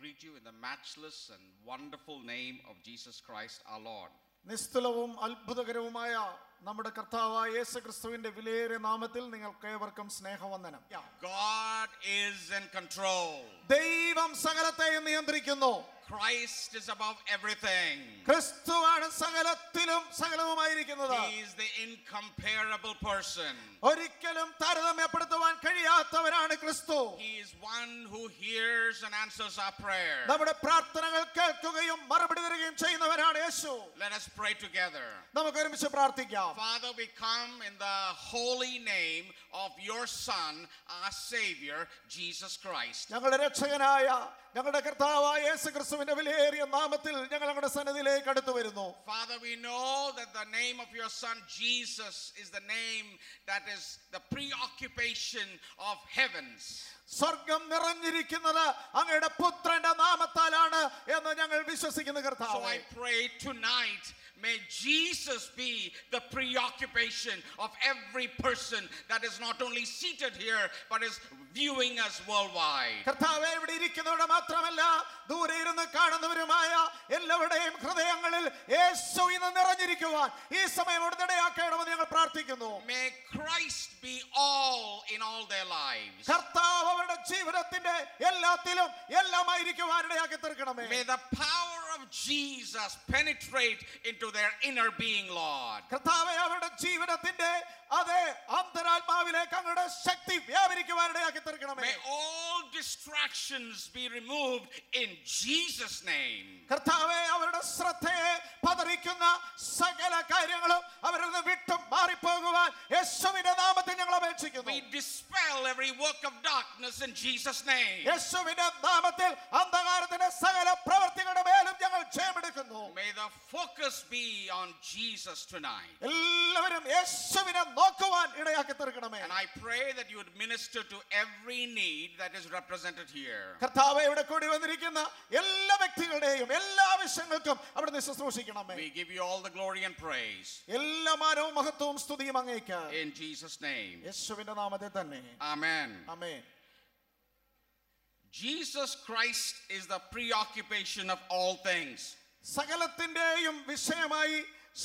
greet you in the matchless and wonderful name of Jesus Christ our Lord. നിസ്തുലവും അത്ഭുതകരവുമായ നമ്മുടെ കർത്താവായ യേശുക്രിസ്തുവിന്റെ വിലയേറിയ നാമത്തിൽ നിങ്ങൾക്കേവർക്കും സ്നേഹവന്ദനം. God is in control. ദൈവം സകലത്തെയും നിയന്ത്രിക്കുന്നു. Christ is above everything. ക്രിസ്തുവാണ് സകലത്തിലും സകലവുമായിരിക്കുന്നത്. He is the incomparable person. ഒരിക്കലും താരതമ്യപ്പെടുത്തുവാൻ കഴിയാത്തവനാണ് ക്രിസ്തു. He is one who hears and answers our prayer. നമ്മുടെ പ്രാർത്ഥനകൾ കേൾക്കുകയും മറുപടി തരുകയും ചെയ്യുന്നവനാണ് യേശു. Let us pray together. നമുക്ക് ഒരുമിച്ച് പ്രാർത്ഥിക്കാം. Father, we come in the holy name of your Son, our Savior, Jesus Christ. ഞങ്ങളുടെ രക്ഷകനായ ഞങ്ങളുടെ കർത്താവായ യേശുക്രിസ്തുവിന്റെ വിലയേറിയ നാമത്തിൽ ഞങ്ങൾ അങ്ങയുടെ സന്നിധിയിലേക്ക് അടുത്തു വരുന്നു. Father, we know that the name of your Son Jesus is the name that is the preoccupation of heavens. സ്വർഗം നിറഞ്ഞിരിക്കുന്നത് അങ്ങയുടെ പുത്രന്റെ നാമത്താലാണ് എന്ന് ഞങ്ങൾ വിശ്വസിക്കുന്ന So കർത്താവേ. I pray tonight, may Jesus be the preoccupation of every person that is not only seated here but is viewing us worldwide. കർത്താവേ, ഇവിടെ ഇരിക്കുന്നവരുടെ മാത്രമല്ല ദൂരെ ഇരുന്ന് കാണുന്നവരുമായ എല്ലാവരുടെയും ഹൃദയങ്ങളിൽ യേശു ഇന്ന് നിറഞ്ഞിരിക്കുവാൻ ഈ സമയം ഇടയാക്കണമെന്ന് ഞങ്ങൾ പ്രാർത്ഥിക്കുന്നു. May Christ be all in all their lives. കർത്താവ് അവരുടെ ജീവിതത്തിന്റെ എല്ലാത്തിലും എല്ലാമായിരിക്കുവാൻ ഇടയാക്കി തീർക്കണമേ. May the power of Jesus penetrate into their inner being, Lord. കർത്താവേ, അവരുടെ ജീവിതത്തിന്റെ അതേ അന്തരാത്മാവിലേക്ക് അങ്ങയുടെ ശക്തി വ്യാപരിക്കുവാൻ ഇടയാക്കി തീർക്കണമേ. May all distractions be removed in Jesus' name. കർത്താവേ, അവരുടെ ശ്രദ്ധയെ പതറിക്കുന്ന സകല കാര്യങ്ങളും അവരിൽ നിന്ന് വിട്ടു മാറിപ്പോകുവാൻ യേശുവിന്റെ നാമത്തിൽ ഞങ്ങൾ അപേക്ഷിക്കുന്നു. We dispel every work of darkness in Jesus' name. യേശുവിന്റെ നാമത്തിൽ അന്ധകാരത്തിന്റെ സകല പ്രവൃത്തികളുടെ മേലും ഞങ്ങൾ ജയമെടുക്കുന്നു. May the focus be on Jesus tonight. എല്ലാവരും യേശുവിനെ നോക്കുവാൻ ഇടയാക്കി തീർക്കണമേ. And I pray that you would minister to every need that is represented here. കർത്താവേ, ഇവിടെ കൂടി വന്നിരിക്കുന്ന എല്ലാ വ്യക്തികളുടെയും എല്ലാ ആവശ്യങ്ങൾക്കും അവിടുന്ന് ശുശ്രൂഷിക്കണമേ. We give you all the glory and praise. എല്ലാ മാനവും മഹത്വവും സ്തുതിയും അങ്ങേക്ക്. In Jesus' name. യേശുവിന്റെ നാമത്തിൽ തന്നെ. Amen. Amen. Jesus Christ is the preoccupation of all things. സകലത്തിന്റെയും വിഷയമായി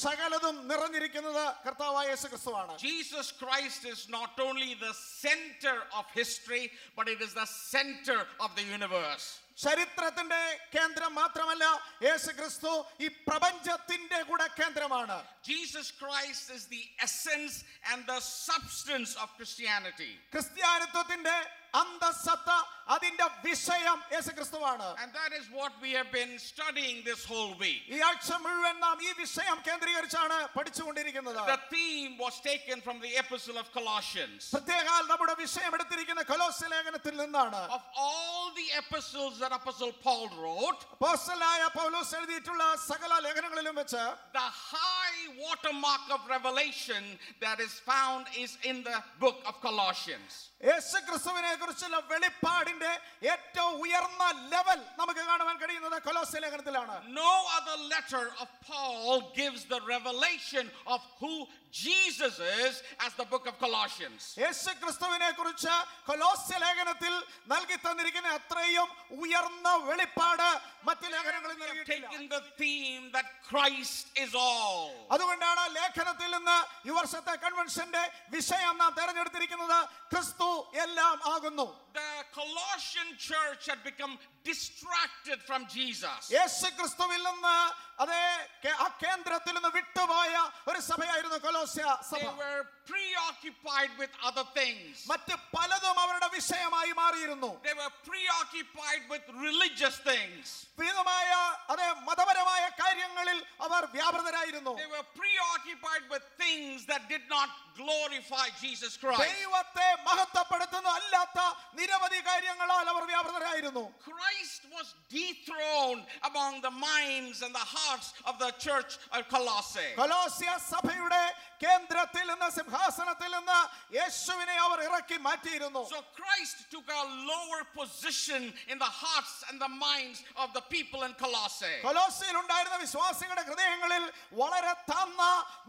സകലതും നിറഞ്ഞിരിക്കുന്നത് കർത്താവായ യേശുക്രിസ്തുവാണ്. Jesus Christ is not only the center of history, but it is the center of the universe. ചരിത്രത്തിന്റെ കേന്ദ്രം മാത്രമല്ല, യേശുക്രിസ്തു ഈ പ്രപഞ്ചത്തിന്റെ കൂടെ കേന്ദ്രമാണ്. Jesus Christ is the essence and the substance of Christianity. ക്രിസ്ത്യാനിത്വത്തിന്റെ അന്തസത്ത, അതിന്റെ വിഷയം യേശുക്രിസ്തുവാണ്. And that is what we have been studying this whole week. ഈ ആഴ്ച മുഴുവൻ നാം ഈ വിഷയം കേന്ദ്രീകരിച്ചാണ് പഠിച്ചുകൊണ്ടിരിക്കുന്നത്. The theme was taken from the epistle of Colossians. പ്രത്യേകാൽ നമ്മുടെ വിഷയം എടുത്തിരിക്കുന്ന കൊലോസ്യ ലേഖനത്തിൽ നിന്നാണ്. Of all the epistles that Apostle Paul wrote, അപ്പോസ്തലനായ പൗലോസ് എഴുതിയിട്ടുള്ള സകല ലേഖനങ്ങളിലും വെച്ച് the high watermark of revelation that is found is in the book of Colossians. യേശുക്രിസ്തുവിനെ കുറിച്ചുള്ള വെളിപ്പാടിന്റെ ഏറ്റവും ഉയർന്ന ലെവൽ നമുക്ക് കാണുവാൻ കഴിയുന്നത് കൊലോസ്യ ലേഖനത്തിലാണ്. No other letter of Paul gives the revelation of who Jesus is as the book of Colossians. യേശുക്രിസ്തുവിനെ കുറിച്ച് കൊലോസ്യ ലേഖനത്തിൽ നൽകി തന്നിരിക്കുന്ന അത്രയും ഉയർന്ന വെളിപ്പാട് മറ്റു ലേഖനങ്ങളിൽ നൽകിയിട്ടില്ല. Taken the theme that Christ is all. അതുകൊണ്ടാണ് ലേഖനത്തിൽ നിന്ന് ഈ വർഷത്തെ കൺവെൻഷന്റെ വിഷയം നാം തെരഞ്ഞെടുത്തിരിക്കുന്നത് ക്രിസ്തു എല്ലാം ആകുന്നു. The Colossian church had become distracted from Jesus. യേശുക്രിസ്തുവിൽ നിന്ന് അതേ ആ കേന്ദ്രത്തിൽ നിന്ന് വിട്ടുപോയ ഒരു സഭയായിരുന്നു കൊലോസ്യ സഭ. They were preoccupied with other things. മറ്റ് പലതും അവരുടെ വിഷയമായി മാറിയിരുന്നു. They were preoccupied with religious things. വിവിധമായ അതേ മതപരമായ കാര്യങ്ങളിൽ അവർ വ്യാപൃതരായിരുന്നു. They were preoccupied with things that did not glorify Jesus Christ. ദൈവത്തെ മഹത്വപ്പെടുത്തുന്ന അല്ലാത്ത നിരവധി കാര്യങ്ങളാൽ അവർ വ്യാപൃതരായിരുന്നു. Christ was dethroned among the minds and the hearts of the church of Colossae. കൊലോസ്യ സഭയുടെ കേന്ദ്രത്തിൽ നിന്ന് സിംഹാസനത്തിൽ നിന്ന് യേശുവിനെ അവർ ഇറക്കി മാറ്റിയിരുന്നു. So Christ took a lower position in the hearts and the minds of the people in Colossae. കൊലോസ്യയിൽ ഉണ്ടായിരുന്ന വിശ്വാസികളുടെ ഹൃദയങ്ങളിൽ വളരെ താന്ന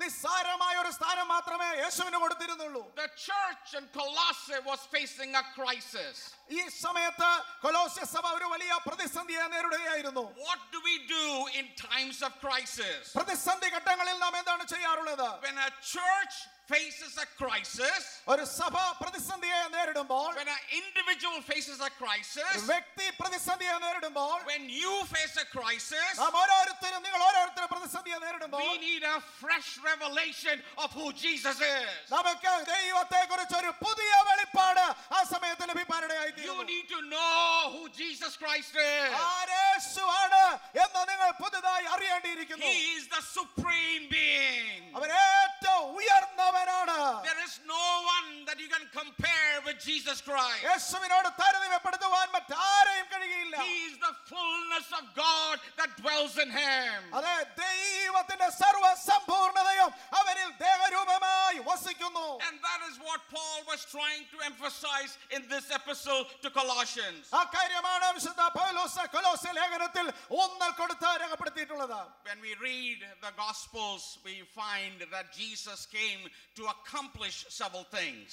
നിസ്സാരമായ ഒരു സ്ഥാനം മാത്രമേ യേശുവിന് കൊടുത്തിരുന്നുള്ളൂ. The church in Colossae was facing a crisis. ഈ സമയത്ത് കൊലോസ്യ സഭ ഒരു വലിയ പ്രതിസന്ധിയെ നേരിടുകയായിരുന്നു. What do we do in times of crisis? പ്രതിസന്ധി ഘട്ടങ്ങളിൽ നാം എന്താണ് ചെയ്യാറുള്ളത്? When a church faces a crisis, ഒരു സഭ പ്രതിസന്ധിയെ നേരിടുമ്പോൾ, when an individual faces a crisis, വ്യക്തി പ്രതിസന്ധിയെ നേരിടുമ്പോൾ, when you face a crisis, നാം ഓരോരുത്തരും നിങ്ങൾ ഓരോരുത്തരും പ്രതിസന്ധിയെ നേരിടുമ്പോൾ, we need a fresh revelation of who Jesus is. നമുക്ക് ദൈവത്തെക്കുറിച്ച് ഒരു പുതിയ വെളിപ്പാട് ആ സമയത്ത് ലഭിക്കാനിടയായി. You need to know who Jesus Christ is. യേശുവാണ് എന്ന് നിങ്ങൾ പുതുതായി അറിയേണ്ടിയിരിക്കുന്നു. He is the supreme being. അവൻ ഏറ്റവും ഉയർന്നവനാണ്. There is no one that you can compare with Jesus Christ. യേശുവിനോട് താരതമ്യപ്പെടുത്തുവാൻ മറ്റാരെയും കഴിയില്ല. He is the fullness of God that dwells in him. അതെ, ദൈവത്തിന്റെ സർവ്വ സമ്പൂർണ്ണതയും അവനിൽ ദേഹരൂപമായി വസിക്കുന്നു. And that is what Paul was trying to emphasize in this epistle to Colossians. ആ കാര്യമാണ് വിശുദ്ധ പൗലോസ് കൊലോസ്യ ലേഖനത്തിൽ ഊന്നൽ കൊടുത്ത് രേഖപ്പെടുത്തിയിട്ടുള്ളത്. When we read the Gospels, we find that Jesus came to accomplish several things.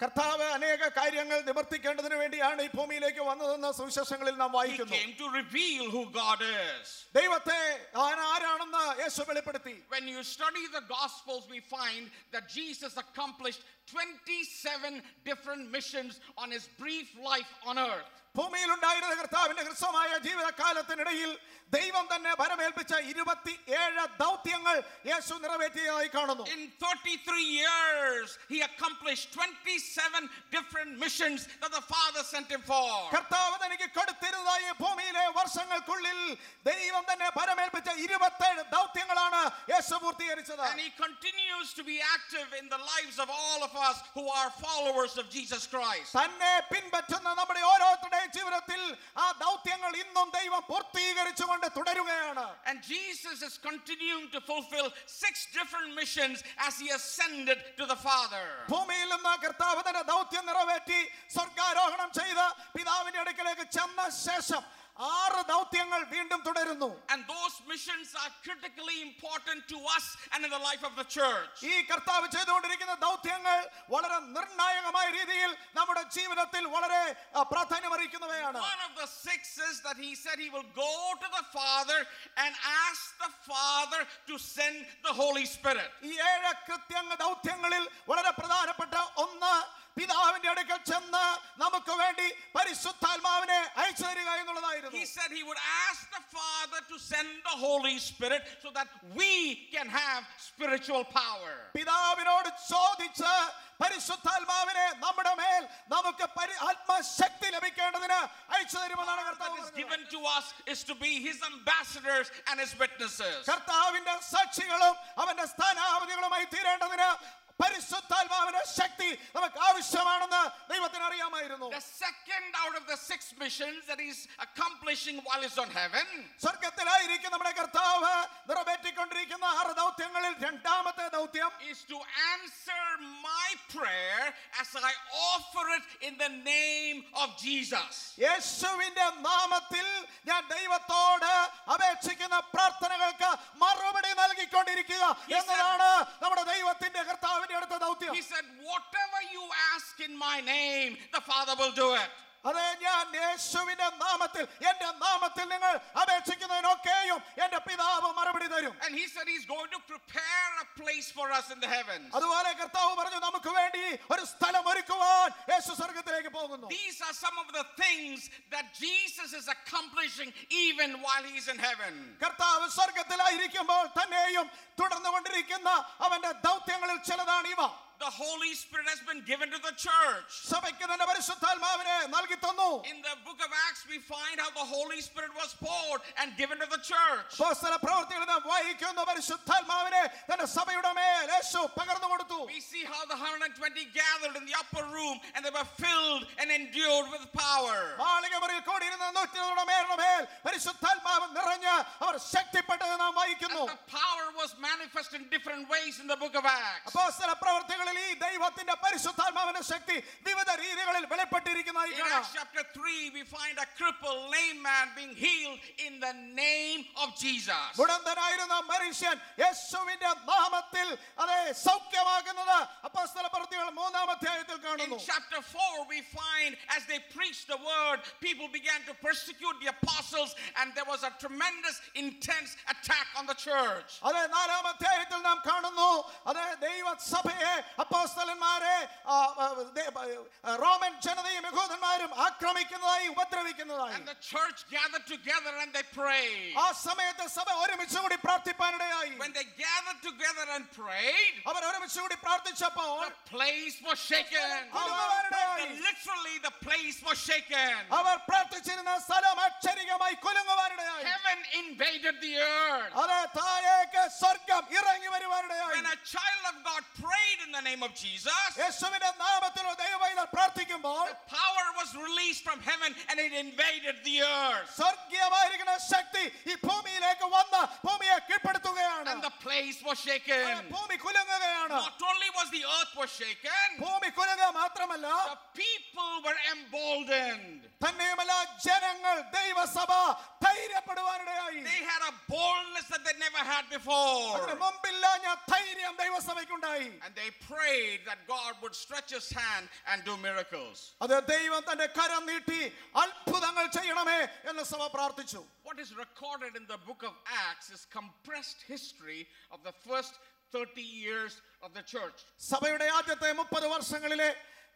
കർത്താവ് അനേക കാര്യങ്ങൾ നിവർത്തിക്കേണ്ടതിനു വേണ്ടിയാണ് ഈ ഭൂമിയിലേക്ക് വന്നതെന്ന് സുവിശേഷങ്ങളിൽ നാം He വായിക്കുന്നു. came to reveal who God is. ദൈവത്തെ ആരാണെന്ന് യേശു വെളിപ്പെടുത്തി. When you study the Gospels, we find that Jesus accomplished 27 different missions on his brief life on earth. ഭൂമിയിൽ ഉണ്ടായിരുന്ന കർത്താവിന്റെ ഹ്രസ്വമായ ജീവിതകാലത്തിനിടയിൽ ദൈവം തന്നെ ഭരമേൽപ്പിച്ച 27 ദൗത്യങ്ങൾ യേശു നിറവേറ്റിയതായി കാണുന്നു. In 33 years, he accomplished 27 different missions that the Father sent him for. കർത്താവ് തനിക്ക് കൊടുത്തിരുന്നതായി ഭൂമിയിലെ വർഷങ്ങൾക്കുള്ളിൽ ദൈവം തന്നെ ഭരമേൽപ്പിച്ച 27 ദൗത്യങ്ങളാണ് യേശു പൂർത്തീകരിച്ചത്. And he continues to be active in the lives of all of us who are followers of Jesus Christ. തന്നെ പിൻപറ്റുന്ന നമ്മുടെ ഓരോരുത്തരുടെയും ജീവിതത്തിൽ ആ ദൗത്യങ്ങൾ ഇന്നും ദൈവം പൂർത്തീകരിച്ചുകൊണ്ട് തുടരുകയാണ്. And Jesus is continuing to fulfill 6 different missions as he ascended to the Father. ഭൂമിയിൽ നിന്ന് കർത്താവ് തന്റെ ദൗത്യം നിറവേറ്റി സ്വർഗ്ഗാരോഹണം ചെയ്ത് പിതാവിന്റെ അടുക്കലേക്ക് ചെന്ന ശേഷം 6 ദൗത്യങ്ങൾ വീണ്ടും തുടരുന്നു. And those missions are critically important to us and in the life of the church. ഈ കർത്താവ് ചെയ്തുകൊണ്ടിരിക്കുന്ന ദൗത്യങ്ങൾ വളരെ നിർണായകമായ രീതിയിൽ നമ്മുടെ ജീവിതത്തിൽ വളരെ പ്രാധാന്യമർഹിക്കുന്നവയാണ്. One of the 6 is that he said he will go to the Father and ask the Father to send the Holy Spirit. ഈ 7 ദൗത്യങ്ങളിൽ വളരെ പ്രധാനപ്പെട്ട ഒന്ന് പിതാവിന്റെ അടുക്കൽ ചെന്ന് നമുക്ക് വേണ്ടി പരിശുദ്ധാത്മാവിനെ അയച്ചു തരിക എന്നുള്ളതായിരുന്നു. He said he would ask the Father to send the Holy Spirit so that we can have spiritual power. പിതാവിനോട് ചോദിച്ച് പരിശുദ്ധാത്മാവിനെ നമ്മുടെ മേൽ നമുക്ക് ആത്മശക്തി ലഭിക്കേണ്ടതിന് അയച്ചു തരുമെന്നാണ് കർത്താവ് That is പറഞ്ഞത്. given to us is to be his ambassadors and his witnesses. കർത്താവിന്റെ സാക്ഷികളും അവന്റെ സ്ഥാനാപതികളുമായി തീരേണ്ടതിന് പരിശുദ്ധാത്മാവിന്റെ ശക്തി നമുക്ക് ആവശ്യമാണെന്ന് ദൈവത്തിന് അറിയാമായിരുന്നു. The second out of the 6 missions that he's accomplishing while he's on heaven സ്വർഗ്ഗത്തിലായിരിക്കും നമ്മുടെ കർത്താവ് നിറവേറ്റിക്കൊണ്ടിരിക്കുന്ന 6 ദൗത്യങ്ങളിൽ രണ്ടാമത്തെ ദൗത്യം is to answer my prayer as I offer it in the name of Jesus. യേശുവിന്റെ നാമത്തിൽ ഞാൻ ദൈവത്തോട് അപേക്ഷിക്കുന്ന പ്രാർത്ഥനകൾക്ക് മറുപടി നൽകിക്കൊണ്ടിരിക്കുക എന്നതാണ് നമ്മുടെ ദൈവത്തിന്റെ കർത്താവിന്റെ അടുത്ത ദൗത്യം. He said, whatever you ask in my name, the Father will do it. അതെ, ഞാൻ യേശുവിന്റെ നാമത്തിൽ എന്റെ നാമത്തിൽ നിങ്ങൾ അപേക്ഷിക്കുന്നതിനൊക്കെയും എന്റെ പിതാവ് മറുപടി തരും. And he said he's going to prepare a place for us in the heavens. അതുപോലെ കർത്താവ് പറഞ്ഞു നമുക്ക് വേണ്ടി ഒരു സ്ഥലം ഒരുക്കുവാൻ യേശു സ്വർഗ്ഗത്തിലേക്ക് പോകുന്നു. These are some of the things that Jesus is accomplishing even while he's in heaven. കർത്താവ് സ്വർഗ്ഗത്തിലായിരിക്കുമ്പോൾ തന്നെയും തുടർന്നുകൊണ്ടിരിക്കുന്ന അവന്റെ ദൗത്യങ്ങളിൽ ചിലതാണ് ഇവ. The Holy Spirit has been given to the church. സഭയ്ക്ക് തന്നെ പരിശുദ്ധാത്മാവിനെ നൽകി തന്നു. In the book of Acts we find how the Holy Spirit was poured and given to the church. അപ്പോസ്തല പ്രവൃത്തികളിൽ നാം വായിക്കുന്ന പരിശുദ്ധാത്മാവിനെ തന്റെ സഭയുടെ മേൽ യേശു പകർന്നു കൊടുത്തു. We see how the 120 gathered in the upper room and they were filled and endued with power. മാളികമുറിയിൽ കൂടിയിരുന്ന 120 പേരുടെ മേൽ പരിശുദ്ധാത്മാവ് നിറഞ്ഞ് അവർ ശക്തിപ്പെട്ടത് നാം വായിക്കുന്നു. And the power was manifest in different ways in the book of Acts. അപ്പോസ്തല പ്രവൃത്തികളിൽ ഈ ദൈവത്തിന്റെ പരിശുദ്ധാത്മാവിന്റെ ശക്തി വിവിധ രീതികളിൽ വെളിപ്പെട്ടിരിക്കുന്നതായി In കാണാം. Acts chapter 3, we find a crippled, lame man being healed in the name of Jesus. മുടന്തനായിരുന്ന മനുഷ്യൻ യേശുവിന്റെ നാമത്തിൽ അതെ സൗഖ്യമാകുന്നത് അപ്പോസ്തലപ്രവൃത്തികൾ 3-ാം അധ്യായത്തിൽ In കാണുന്നു. chapter 4, we find as they preached the word, people began to persecute the apostles, and there was a tremendous, intense attack on the church. അതെ 4-ാം അധ്യായത്തിൽ നാം കാണുന്നു അതെ ദൈവസഭയെ അപ്പോസ്തലന്മാരെ റോമൻ ജനതയും യഹൂദന്മാരും ആക്രമിക്കുന്നതായി ഉപദ്രവിക്കുന്നതായി. And the church gathered together and they prayed. ആ സമയത്ത് സഭ ഒരുമിച്ച് കൂടി പ്രാർത്ഥിപ്പാനിടയായി. When they gathered together and prayed, അവർ ഒരുമിച്ച് കൂടി പ്രാർത്ഥിച്ചപ്പോൾ the place was shaken. Literally the place was shaken. അവർ പ്രാർത്ഥിച്ചിരുന്ന സ്ഥലം അക്ഷരികമായി കുലുങ്ങുവാനിടയായി. Heaven invaded the earth. അതെ താഴേക്ക് സ്വർഗ്ഗം ഇറങ്ങി വരുവാനിടയായി. When a child of God prayed in the name of Jesus, യേശുവിന്റെ നാമത്തിൽ ദൈവവൈദ്യർ പ്രാർത്ഥിക്കുമ്പോൾ the power was released from heaven and it invaded the earth. സ്വർഗ്ഗീയമായിരിക്കുന്ന ശക്തി ഈ ഭൂമിയിലേക്ക് വന്ന് ഭൂമിയെ കീഴ്പ്പെടുത്തുകയാണ്. And the place was shaken. ഭൂമി കുലുങ്ങുകയാണ്. Not only was the earth was shaken, ഭൂമി കുലുങ്ങുക മാത്രമല്ല the people were emboldened. തന്നെയുമല്ല ജനങ്ങൾ ദൈവസഭ ധൈര്യപ്പെടുവാനിടയായി. They had a boldness that they never had before. അതിന് മുമ്പില്ലാഞ്ഞ ധൈര്യം ദൈവസഭയ്ക്കുണ്ടായി. And they prayed that God would stretch his hand and do miracles. അത് ദൈവം തന്റെ കരം നീട്ടി അത്ഭുതങ്ങൾ ചെയ്യണമേ എന്ന് സഭ പ്രാർത്ഥിച്ചു. What is recorded in the book of Acts is compressed history of the first 30 years of the church. സഭയുടെ ആദ്യത്തെ 30 വർഷങ്ങളിലെ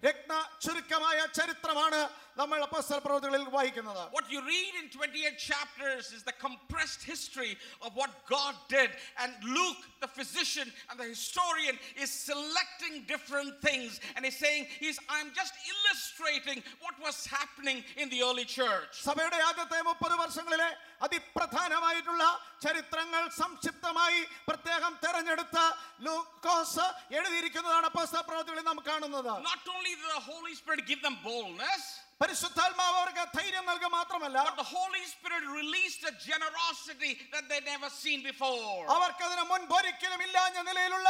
രത്ന ചുരുക്കമായ ചരിത്രമാണ് നമ്മൾ അപ്പോസ്തലപ്രവൃത്തികളിൽ വായിക്കുന്നത്. What you read in 28 chapters is the compressed history of what God did, and Luke, the physician and the historian, is selecting different things and is saying I'm just illustrating what was happening in the early church. സഭയുടെ ആദ്യത്തെ 30 വർഷങ്ങളിലെ അതിപ്രധാനമായിട്ടുള്ള ചരിത്രങ്ങൾ സംക്ഷിപ്തമായി പ്രത്യേകം തെരഞ്ഞെടുത്ത ലൂക്കോസ് എഴുതിയിരിക്കുന്നതാണ് അപ്പോസ്തലപ്രവൃത്തികളിൽ നാം കാണുന്നത്. Not only did the Holy Spirit give them boldness, പരിശുദ്ധാത്മാവ് അവർക്ക് ധൈര്യം നൽകുക മാത്രമല്ല, but the Holy Spirit released a generosity that they never seen before. അവർക്ക് അതിന് മുൻപൊരിക്കലും ഇല്ലാഞ്ഞ നിലയിലുള്ള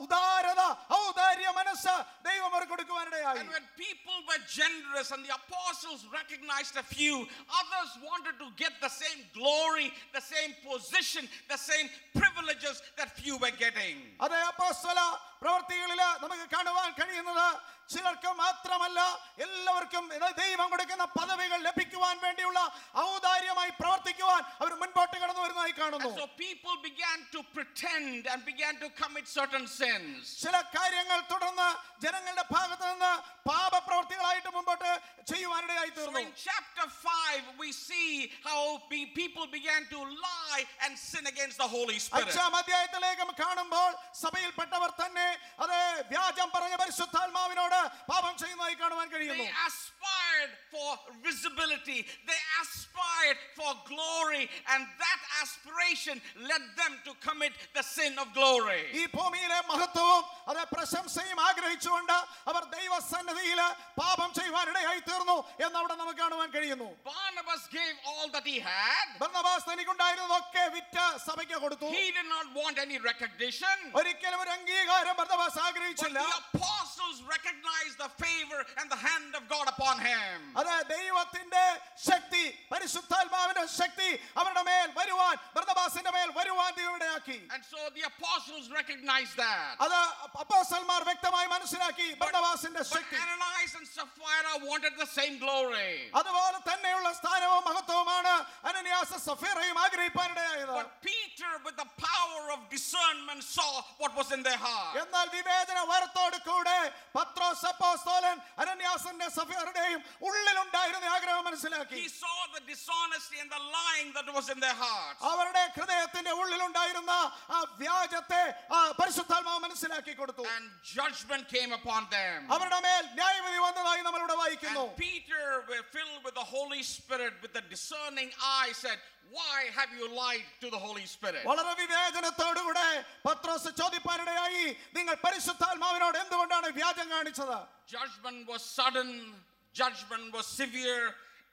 ഉദാരത ഔദാര്യ മനസ്സ് ദൈവം അവർക്ക് കൊടുക്കുവാനിടയായി. And when people were generous and the apostles recognized a few, others wanted to get the same glory, the same position, the same privileges that few were getting. അതേ അപ്പോസ്തല പ്രവൃത്തികളിൽ നമുക്ക് കാണുവാൻ കഴിയുന്നത് ചിലർക്ക് മാത്രമല്ല എല്ലാവർക്കും ദൈവം കൊടുക്കുന്ന പദവികൾ ലഭിക്കുവാൻ വേണ്ടിയുള്ള ഔദാര്യമായി പ്രവർത്തിക്കുവാൻ അവർ മുൻപോട്ട് കടന്നു വരുന്നതായി കാണുന്നു. So people began to pretend and began to commit certain sins. ചില കാര്യങ്ങൾ തുടർന്ന് ജനങ്ങളുടെ ഭാഗത്ത് നിന്ന് പാപപ്രവൃത്തികളായിട്ട് മുമ്പോട്ട് ചെയ്യുവാനിടയായി So തീർന്നു. in chapter 5 we see how people began to lie and sin against the Holy Spirit. 5-ാം അധ്യായത്തിലേക്ക് കാണുമ്പോൾ സഭയിൽപ്പെട്ടവർ തന്നെ അതേ വ്യാജം പറഞ്ഞ പരിശുദ്ധാത്മാവിനോട് പാപം ചെയ്യുന്നതായി കാണുവാൻ കഴിയുന്നു. They aspired for visibility, they aspired for glory, and that aspiration led them to commit the sin of glory. ഈ ഭൂമിയിലെ മഹത്വവും അതേ പ്രശംസയും ആഗ്രഹിച്ചുകൊണ്ട് അവർ ദൈവസന്നിധിയിൽ പാപം ചെയ്യുവാനിടയായി തീർന്നു എന്നവിടെ നമുക്ക് കാണുവാൻ കഴിയുന്നു. Barnabas gave all that he had. Barnabas തനിക്കുണ്ടായിരുന്നതൊക്കെ വിറ്റ് സഭയ്ക്ക് കൊടുത്തു. He did not want any recognition. ഒരിക്കലും ഒരു അംഗീകാരം Barnabas But ആഗ്രഹിച്ചില്ല. the apostles recognized the favor and the hand of God upon him. അതെ ദൈവത്തിന്റെ ശക്തി പരിശുദ്ധാത്മാവിന്റെ ശക്തി അവരുടെ മേൽ വരുവാൻ ബർന്നബാസിന്റെ മേൽ വരുവാൻ ദൈവം ഇടയാക്കി. And so the apostles recognized that. അത് അപ്പോസ്തലന്മാർ വ്യക്തമായി മനസ്സിലാക്കി ബർന്നബാസിന്റെ But Shakti. Ananias and Sapphira wanted the same glory. അതുപോലെ തന്നെയുള്ള സ്ഥാനവും മഹത്വവുമാണ് Ananias സഫീറയും ആഗ്രഹിപ്പാനിടയായത്. But Peter, with the power of discernment, saw what was in their heart. എന്നാൽ വിവേചന വരത്തോട് കൂടെ പത്രോസ് അപ്പോസ്തലൻ അനനിയാസിന്റെ സഫീറയുടെയും ഉള്ളിലുണ്ടായിരുന്ന ആഗ്രഹം മനസ്സിലാക്കി. He saw the dishonesty and the lying that was in their hearts. അവരുടെ ഹൃദയത്തിന്റെ ഉള്ളിലുണ്ടായിരുന്ന ആ വ്യാജത്തെ പരിശുദ്ധാത്മാവ് മനസ്സിലാക്കി കൊടുത്തു. And judgment came upon them. അവരുടെ മേൽ ന്യായവിധി വന്നതായി നമ്മൾ ഇവിടെ വായിക്കുന്നു. And Peter, filled with the Holy Spirit, with the discerning eye, said, "Why have you lied to the Holy Spirit?" വളരെ വിവേചനത്തോടുകൂടെ പത്രോസ് ചോദിപ്പാനിടയായി, നിങ്ങൾ പരിശുദ്ധാത്മാവിനോട് എന്തുകൊണ്ടാണ് വ്യാജം കാണിച്ചത്? Judgment was sudden, judgment was severe,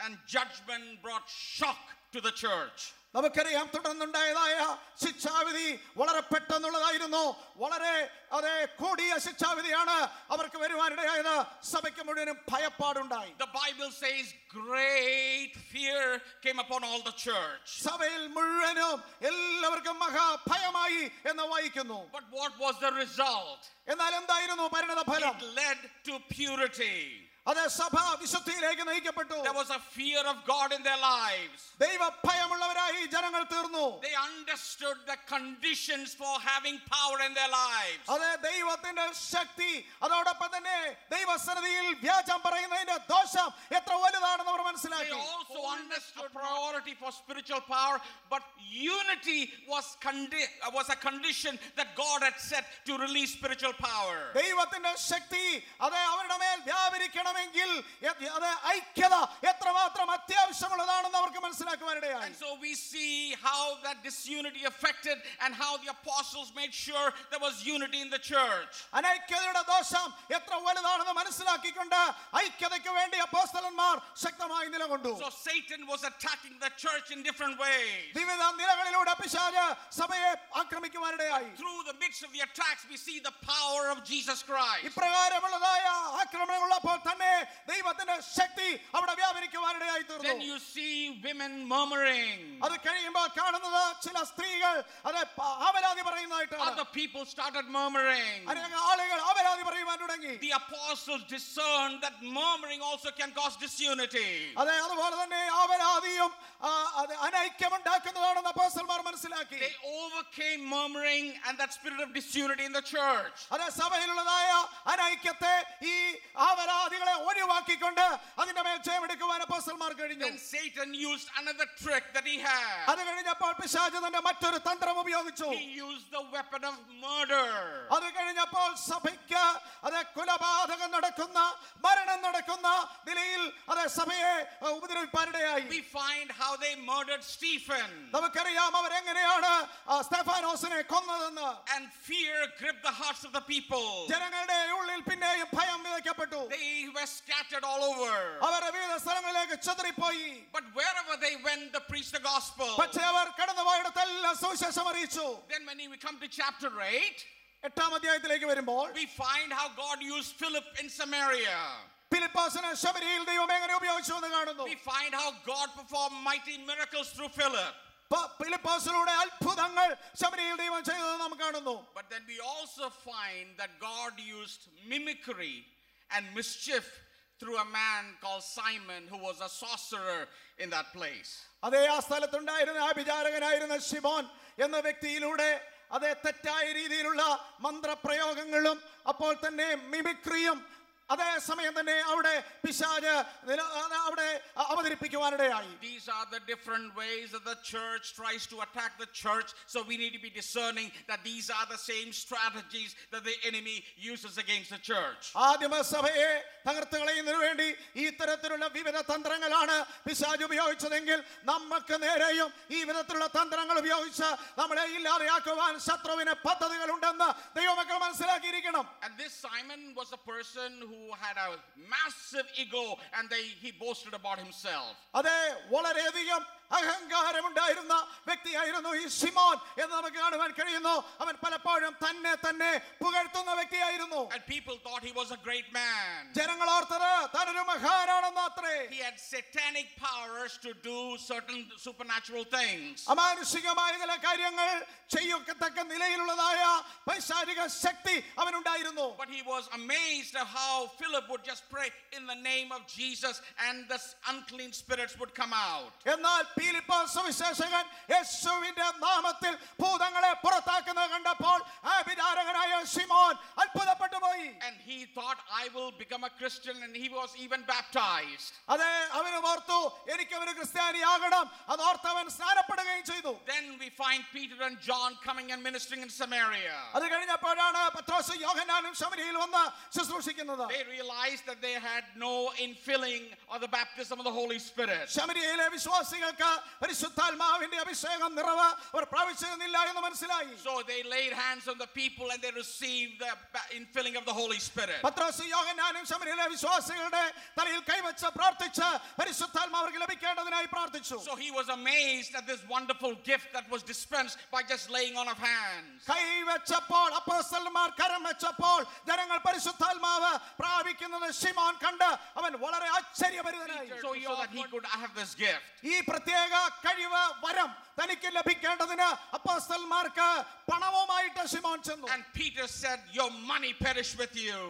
and judgment brought shock to the church. നമുക്കറിയാം തുടർന്നുണ്ടായതായ ശിക്ഷാവിധി വളരെ പെട്ടെന്നുള്ളതായിരുന്നു. വളരെ കൂടിയ ശിക്ഷാവിധിയാണ് അവർക്ക് വരുവാനിടയായത്. സഭയ്ക്ക് മുഴുവനും ഭയപ്പാടുണ്ടായി. The Bible says great fear came upon all the church. സഭയിൽ മുഴുവനും എല്ലാവർക്കും മഹാഭയമായി എന്ന് വായിക്കുന്നു. But what was the result? എന്നാൽ എന്തായിരുന്നു പരിണതഫലം? It led to purity. അത് സഭ വിശുദ്ധിയിലേക്ക് നയിക്കപ്പെട്ടു. There was a fear of God in their lives. ദൈവ ഭയമുള്ളവരായി ജനങ്ങൾ തീർന്നു. They understood the conditions for having power in their lives. അതെ, ദൈവത്തിന്റെ ശക്തി അതോടൊപ്പം തന്നെ ദൈവസന്നിധിയിൽ വ്യാജം പറയുന്നതിന്റെ ദോഷം എത്ര വലുതാണെന്ന് അവർ They മനസ്സിലാക്കി. also understood priority for spiritual power, but unity was a condition that God had set to release spiritual power. ദൈവത്തിന്റെ ശക്തി അത് അവരുടെ മേൽ വ്യാപരിക്കണമെങ്കിൽ അത് ഐക്യത എത്രമാത്രം അത്യാവശ്യമുള്ളതാണെന്ന് അവർക്ക് മനസ്സിലാക്കുവാനിടയായി. And so we see how that disunity affected and how the apostles made sure there was unity in the church. അനൈക്യതയുടെ ദോഷം എത്ര വലുതാണെന്ന് മനസ്സിലാക്കിക്കൊണ്ട് ഐക്യതയ്ക്ക് വേണ്ടി അപ്പോസ്തലന്മാർ ശക്തമായി നിലകൊണ്ടു. So Satan was attacking the church in different ways. വിവിധ നിലകളിലൂടെ പിശാച് സഭയെ ആക്രമിക്കുവാനിടയായി. Through the midst of the attacks, we see the power of Jesus Christ. ഇപ്രകാരമുള്ളതായ ആക്രമണങ്ങളുള്ളപ്പോൾ തന്നെ ദൈവത്തിന്റെ ശക്തി അവിടെ വ്യാപരിക്കുവാനിടയായി തീർന്നു. Then you see women murmuring. അത് കഴിയുമ്പോൾ കാണുന്നത് ചില സ്ത്രീകൾ അത് അപരാധി പറയുന്നതായിട്ടാണ്. Other people started murmuring. അനേക ആളുകൾ അപരാധി പറയുവാൻ തുടങ്ങി. The apostles discerned that murmuring also can cause disunity. അതെ, അതുപോലെ തന്നെ അപരാധിയും അനൈക്യമുണ്ടാക്കുന്നതാണെന്ന് അപ്പോസ്തലന്മാർ മനസ്സിലാക്കി. They overcame murmuring and that spirit of disunity in the church. അതെ, സഭയിലുള്ളതായ അനൈക്യത്തെ ഈ അപരാധികളെ ഒഴിവാക്കിക്കൊണ്ട് അതിന്റെ മേൽ ജയമെടുക്കുവാൻ അപ്പോസ്തലന്മാർ കഴിഞ്ഞു. Then Satan used another trick that he had. അത് കഴിഞ്ഞപ്പോൾ പിശാച് തന്റെ മറ്റൊരു തന്ത്രം ഉപയോഗിച്ചു. He used the weapon of murder. അത് കഴിഞ്ഞപ്പോൾ സഭയ്ക്ക് അത് കൊലപാതകം നടക്കുന്ന മരണം നടക്കുന്ന നിലയിൽ അത് സഭയെ ഉപദ്രവിപ്പാനിടയായി. We find how they murdered Stephen. നമുക്കറിയാം അവരെങ്ങനെയാണ് സ്തെഫാനോസിനെ കൊന്നതെന്ന്. And fear gripped the hearts of the people. ജനങ്ങളുടെ ഉള്ളിൽ പിന്നെയും ഭയം വിതയ്ക്കപ്പെട്ടു. They were scattered all over. അവർ വിവിധ സ്ഥലങ്ങളിലേക്ക് ചിതറിപ്പോയി. But wherever they went, they preached the gospel. പക്ഷേ അവർ കടന്നുപോയിടത്തെല്ലാം സുവിശേഷം അറിയിച്ചു. Then when we come to chapter 8, 8-ാം അധ്യായത്തിലേക്ക് വരുമ്പോൾ we find how God used Philip in Samaria. ഫിലിപ്പോസിനെ ശമരിയിൽ ദൈവം എങ്ങനെ ഉപയോഗിച്ചു എന്ന് കാണുന്നു. We find how God performed mighty miracles through Philip. ഫിലിപ്പോസിലൂടെ അത്ഭുതങ്ങൾ ശമരിയിൽ ദൈവം ചെയ്തത് നാം കാണുന്നു. But then we also find that God used mimicry and mischief through a man called Simon who was a sorcerer in that place. അതേ, ആ സ്ഥലത്തുണ്ടായിരുന്ന ആഭിചാരകനായിരുന്ന ശിമോൻ എന്ന വ്യക്തിയിലൂടെ അതേ തെറ്റായ രീതിയിലുള്ള മന്ത്രപ്രയോഗങ്ങളും അപ്പോൾ തന്നെ മിമിക്രിയും അതേ സമയം തന്നെ അവിടെ പിശാച് അവിടെ അവതരിപ്പിക്കുവാനിടയായി. These are the different ways that the church tries to attack the church. So we need to be discerning that these are the same strategies that the enemy uses against the church. ആദിമ സഭയെ തകർത്ത് കളയുന്നതിനു വേണ്ടി ഈ തരത്തിലുള്ള വിവിധ തന്ത്രങ്ങളാണ് പിശാച് ഉപയോഗിച്ചതെങ്കിൽ നമുക്ക് നേരെയും ഈ വിധത്തിലുള്ള തന്ത്രങ്ങൾ ഉപയോഗിച്ച് നമ്മളെ ഇല്ലാതെയാക്കുവാൻ ശത്രുവിന് പദ്ധതികളുണ്ടെന്ന് ദൈവമക്കൾ മനസ്സിലാക്കിയിരിക്കണം. And this Simon was a person who had a massive ego and he boasted about himself. അതെ, വളരെയധികം അഹങ്കാരമുണ്ടായിരുന്ന വ്യക്തിയായിരുന്നു ഈ ശിമോൻ എന്ന് നമുക്ക് കാണുവാൻ കഴിയുന്നു. അവൻ പലപ്പോഴും തന്നെ പുകഴ്ത്തുന്ന വ്യക്തിയായിരുന്നു. And people thought he was a great man. ജനങ്ങൾ ഓർത്തത് താനൊരു മഹാനാണെന്ന് അത്രേ. He had satanic powers to do certain supernatural things. അമാനുഷികമായ ചില കാര്യങ്ങൾ ചെയ്യത്തക്ക നിലയിലുള്ളതായ പൈശാചിക ശക്തി അവനുണ്ടായിരുന്നു. But he was amazed at how Philip would just pray in the name of Jesus and the unclean spirits would come out. എന്നാൽ ഫിലിപ്പോസ് സുവിശേഷകൻ യേശുവിന്റെ നാമത്തിൽ ഭൂതങ്ങളെ പുറത്താക്കുന്നത് കണ്ടപ്പോൾ ആഭിചാരകനായ ശിമോൻ അത്ഭുതപ്പെട്ടു പോയി. And he thought, I will become a Christian, and he was even baptized. അതെ, അവന് ഓർത്തു എനിക്ക് ഒരു ക്രിസ്ത്യാനിയാകണം. അത് ഓർത്തവൻ സ്നാനപ്പെടുകയും ചെയ്തു. Then we find Peter and John coming and ministering in Samaria. അത് കഴിഞ്ഞപ്പോഴാണ് പത്രോസും യോഹന്നാനും ശമരിയിൽ വന്ന് ശുശ്രൂഷിക്കുന്നത്. They realized that they had no infilling of the baptism of the Holy Spirit. ശമരിയയിലെ വിശ്വാസികൾക്ക് പരിശുദ്ധാത്മാവിന്റെ അഭിഷേകം നിറവ് അവർ പ്രാപിച്ചിരുന്നില്ല എന്ന് മനസ്സിലായി. So they laid hands on the people and they received the infilling of the Holy Spirit. പത്രോസും യോഹന്നാനും ശമര്യയിലെ വിശ്വാസികളുടെ തലയിൽ കൈവച്ച് പ്രാർത്ഥിച്ച് പരിശുദ്ധാത്മാവ് അവർക്ക് ലഭിക്കേണ്ടതിനായി പ്രാർത്ഥിച്ചു. So he was amazed at this wonderful gift that was dispensed by just laying on of hands. കൈവച്ചപ്പോൾ അപ്പോസ്തലന്മാർ കരം വെച്ചപ്പോൾ ജനങ്ങൾ പരിശുദ്ധാത്മാവ് പ്രാപിക്കുന്നത് ശിമോൻ കണ്ട് അവൻ വളരെ ആശ്ചര്യഭരിതനായി. So that he could have this gift. ഈ പ്രത്യേക കഴിവ് വരം തനിക്ക് ലഭിക്കേണ്ടതിന് അപ്പോസ്തലന്മാർക്ക് പണവുമായിട്ട് ശിമോൻ ചെന്നു. And Peter said, your money perish with you.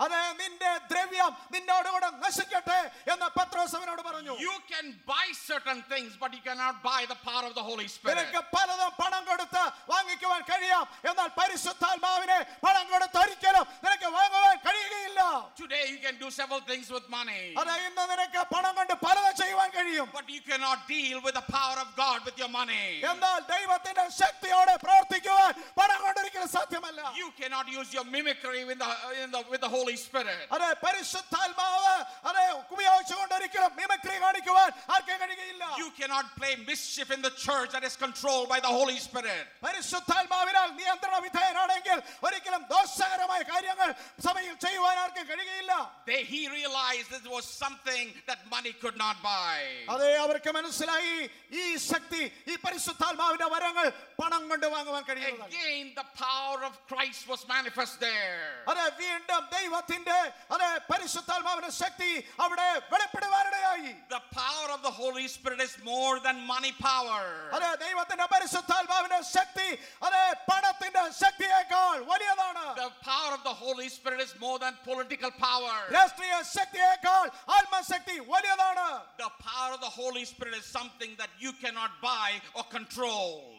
അതെ, നിന്റെ ദ്രവ്യം നിന്നോടുകൂടെ നശിക്കട്ടെ എന്ന് പത്രോസ് അവനോട് പറഞ്ഞു. You can buy certain things, but you cannot buy the power of the Holy Spirit. നിനക്ക് പലതും പണം കൊടുത്ത് വാങ്ങിക്കുവാൻ കഴിയാം, എന്നാൽ പരിശുദ്ധാത്മാവിനെ പണം കൊടുത്ത് ഒരിക്കലും നിനക്ക് വാങ്ങുവാൻ കഴിയുകയില്ല. Today you can do several things with money. അതെ, ഇന്ന് നിനക്ക് പണം കൊണ്ട് പലതും ചെയ്യുവാൻ കഴിയും. But you cannot deal with the power of God with your money. എന്നാൽ ദൈവത്തിന്റെ ശക്തിയോടെ പ്രവർത്തിക്കുവാൻ പണം കൊണ്ട് ഒരിക്കലും സാധ്യമല്ല. You cannot use your mimicry with the Holy Spirit. അതെ, പരിശുദ്ധാത്മാവ് അതെ ഉപയോഗിച്ചുകൊണ്ട് ഒരിക്കലും മിമിക്രി കാണിക്കുവാൻ ആർക്കും കഴിയുകയില്ല. You cannot play mischief in the church that is controlled by the Holy Spirit. പരിശുദ്ധാത്മാവിനാൽ നിയന്ത്രണ വിധേയനാണെങ്കിൽ ഒരിക്കലും ദോഷകരമായ കാര്യങ്ങൾ സഭയിൽ ചെയ്യുവാൻ ആർക്കും കഴിയുകയില്ല. He realized it was something that money could not buy. അതെ, അവർക്ക് മനസ്സിലായി ഈ ശക്തി, ഈ പരിശുദ്ധാത്മാവിന്റെ വരങ്ങൾ പണം കൊണ്ട് വാങ്ങുവാൻ കഴിയുന്നതല്ല. Again the power of Christ was manifest there. അതെ, വീണ്ടും ദൈവത്തിന്റെ അതെ പരിശുദ്ധാത്മാവിന്റെ ശക്തി അവിടെ വെളിപ്പെടുവാനിടയായി. The power of the Holy Spirit is more than money power. അതെ, ദൈവത്തിന്റെ പരിശുദ്ധാത്മാവിന്റെ ശക്തി അതെ പണത്തിന്റെ ശക്തിയേക്കാൾ വലിയതാണ്. The power of the Holy Spirit is more than political power. രാഷ്ട്രീയ ശക്തിയേക്കാൾ ആത്മശക്തി വലിയതാണ്. The power of the Holy Spirit is something that you cannot buy or control.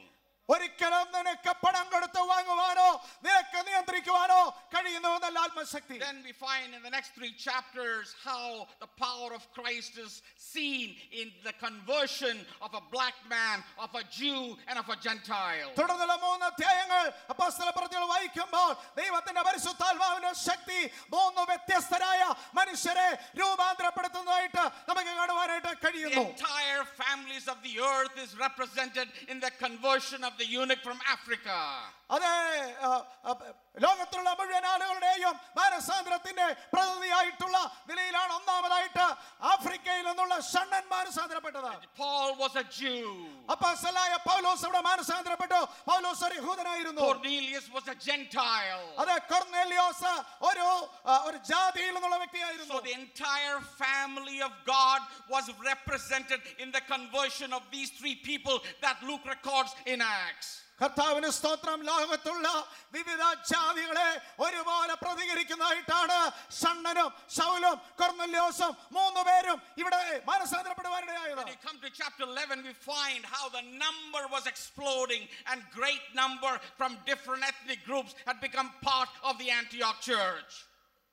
ഒരിക്കലും നിനക്ക് പണം കൊടുത്ത് വാങ്ങുവാനോ നിനക്ക് നിയന്ത്രിക്കുവാനോ കഴിയുന്നതല്ല ആത്മശക്തി. Then we find in the next 3 chapters how the power of Christ is seen in the conversion of a black man, of a Jew and of a Gentile. തുടർന്നുള്ള 3 അധ്യായങ്ങൾ അപ്പോസ്തലപ്രവൃത്തികൾ വായിക്കുമ്പോൾ ദൈവത്തിന്റെ പരിശുദ്ധാത്മാവിന്റെ ശക്തി 3 വ്യത്യസ്തരായ മനുഷ്യരെ രൂപാന്തരപ്പെടുത്തുന്നതായിട്ട് നമുക്ക് കാണുവാനായിട്ട് The കഴിയുന്നു. entire families of the earth is represented in the conversion of the eunuch from Africa. അതെ, ലോകത്തിലുള്ള മുഴുവൻ ആളുകളുടെയും മാനസാന്തരത്തിന്റെ പ്രതിനിധിയായിട്ടുള്ള നിലയിലാണ് ഒന്നാമതായിട്ട് ആഫ്രിക്കയിൽ നിന്നുള്ള ഷണ്ണൻ മാനസാന്തരപ്പെട്ടത്. Paul was a Jew. അപ്പോസ്തലനായ പൗലോസ് അവിടെ മാനസാന്തരപ്പെട്ടു. പൗലോസ് ഒരു യഹൂദനായിരുന്നു. Cornelius was a Gentile. അതെ, കൊർന്നേലിയോസ് ഒരു ജാതിയിൽ നിന്നുള്ള വ്യക്തിയായിരുന്നു. So the entire family of God was represented in the conversion of these 3 people that Luke records in Acts. കർത്താവിന് സ്തോത്രം. ലോകത്തുള്ള വിവിധ ജാതികളെ ഒരുപോലെ പ്രതികരിക്കുന്നതായിട്ടാണ് ഷണ്ണനും ശൗലും കൊർന്നേലിയോസും 3 പേരും ഇവിടെ മാനസാന്തരപ്പെടുവാനിടയായത്. When you come to chapter 11, we find how the number was exploding and great number from different ethnic groups had become part of the Antioch church.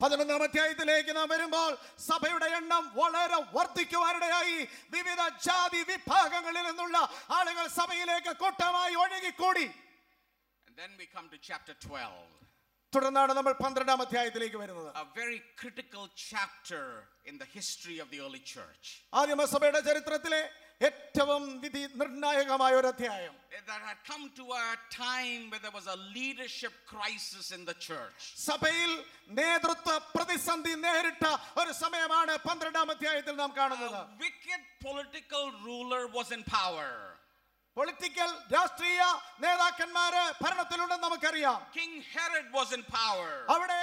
11-ാം അധ്യായത്തിലേക്ക് നാം വരുമ്പോൾ സഭയുടെ എണ്ണം വളരെ വർദ്ധിക്കുവാനിടയായി. വിവിധ ജാതി വിഭാഗങ്ങളിൽ നിന്നുള്ള ആളുകൾ സഭയിലേക്ക് കൂട്ടമായി ഒഴുകിക്കൂടി. And then we come to chapter 12. തുടർന്നാണ് നമ്മൾ 12-ാം അധ്യായത്തിലേക്ക് വരുന്നത്. A very critical chapter in the history of the early church. ആദിമസഭയുടെ ചരിത്രത്തിലെ ഏറ്റവും വിധി നിർണായകമായ ഒരു അധ്യായം. That had come to a time where there was a leadership crisis in the church. സഭയിൽ നേതൃത്വ പ്രതിസന്ധി നേരിട്ട ഒരു സമയമാണ് 12-ാം അധ്യായത്തിൽ നാം കാണുന്നത്. A wicked political ruler was in power. Political രാഷ്ട്രീയ നേതാക്കന്മാര് ഭരണത്തിലുണ്ടെന്ന് നമുക്കറിയാം. King Herod was in power. അവിടെ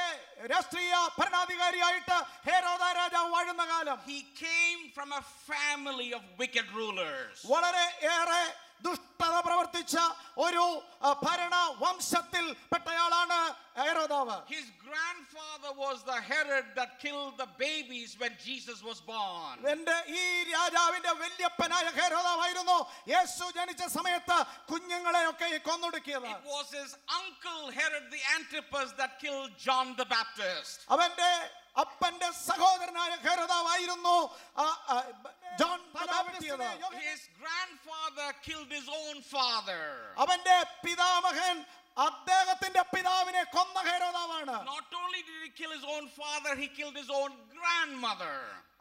രാഷ്ട്രീയ ഭരണാധികാരിയായിട്ട് ഹെരോദ രാജാവ് വാഴുന്ന കാലം. He came from a family of wicked rulers. വളരെ ഏറെ ദുഷ്ടത പ്രവർത്തിച്ച ഒരു ഭരണ വംശത്തിൽ പെട്ടയാളാണ് ഹെരോദാവ്. His grandfather was the Herod that killed the babies when Jesus was born. ഈ രാജാവിന്റെ വല്യപ്പനായ ഹെരോദാവായിരുന്നു യേശു ജനിച്ച സമയത്ത് കുഞ്ഞുങ്ങളെയൊക്കെ കൊന്നൊടുക്കിയത്. It was his uncle Herod the Antipas that killed John the Baptist. അവന്റെ അപ്പന്റെ സഹോദരനായ ഹെരോദാവായിരുന്നു John the Baptist. His grandfather killed his own father. അവന്റെ പിതാമഹൻ അദ്ദേഹത്തിന്റെ പിതാവിനെ കൊന്ന ഹെരോദാവാണ്. Not only did he kill his own father, he killed his own grandmother.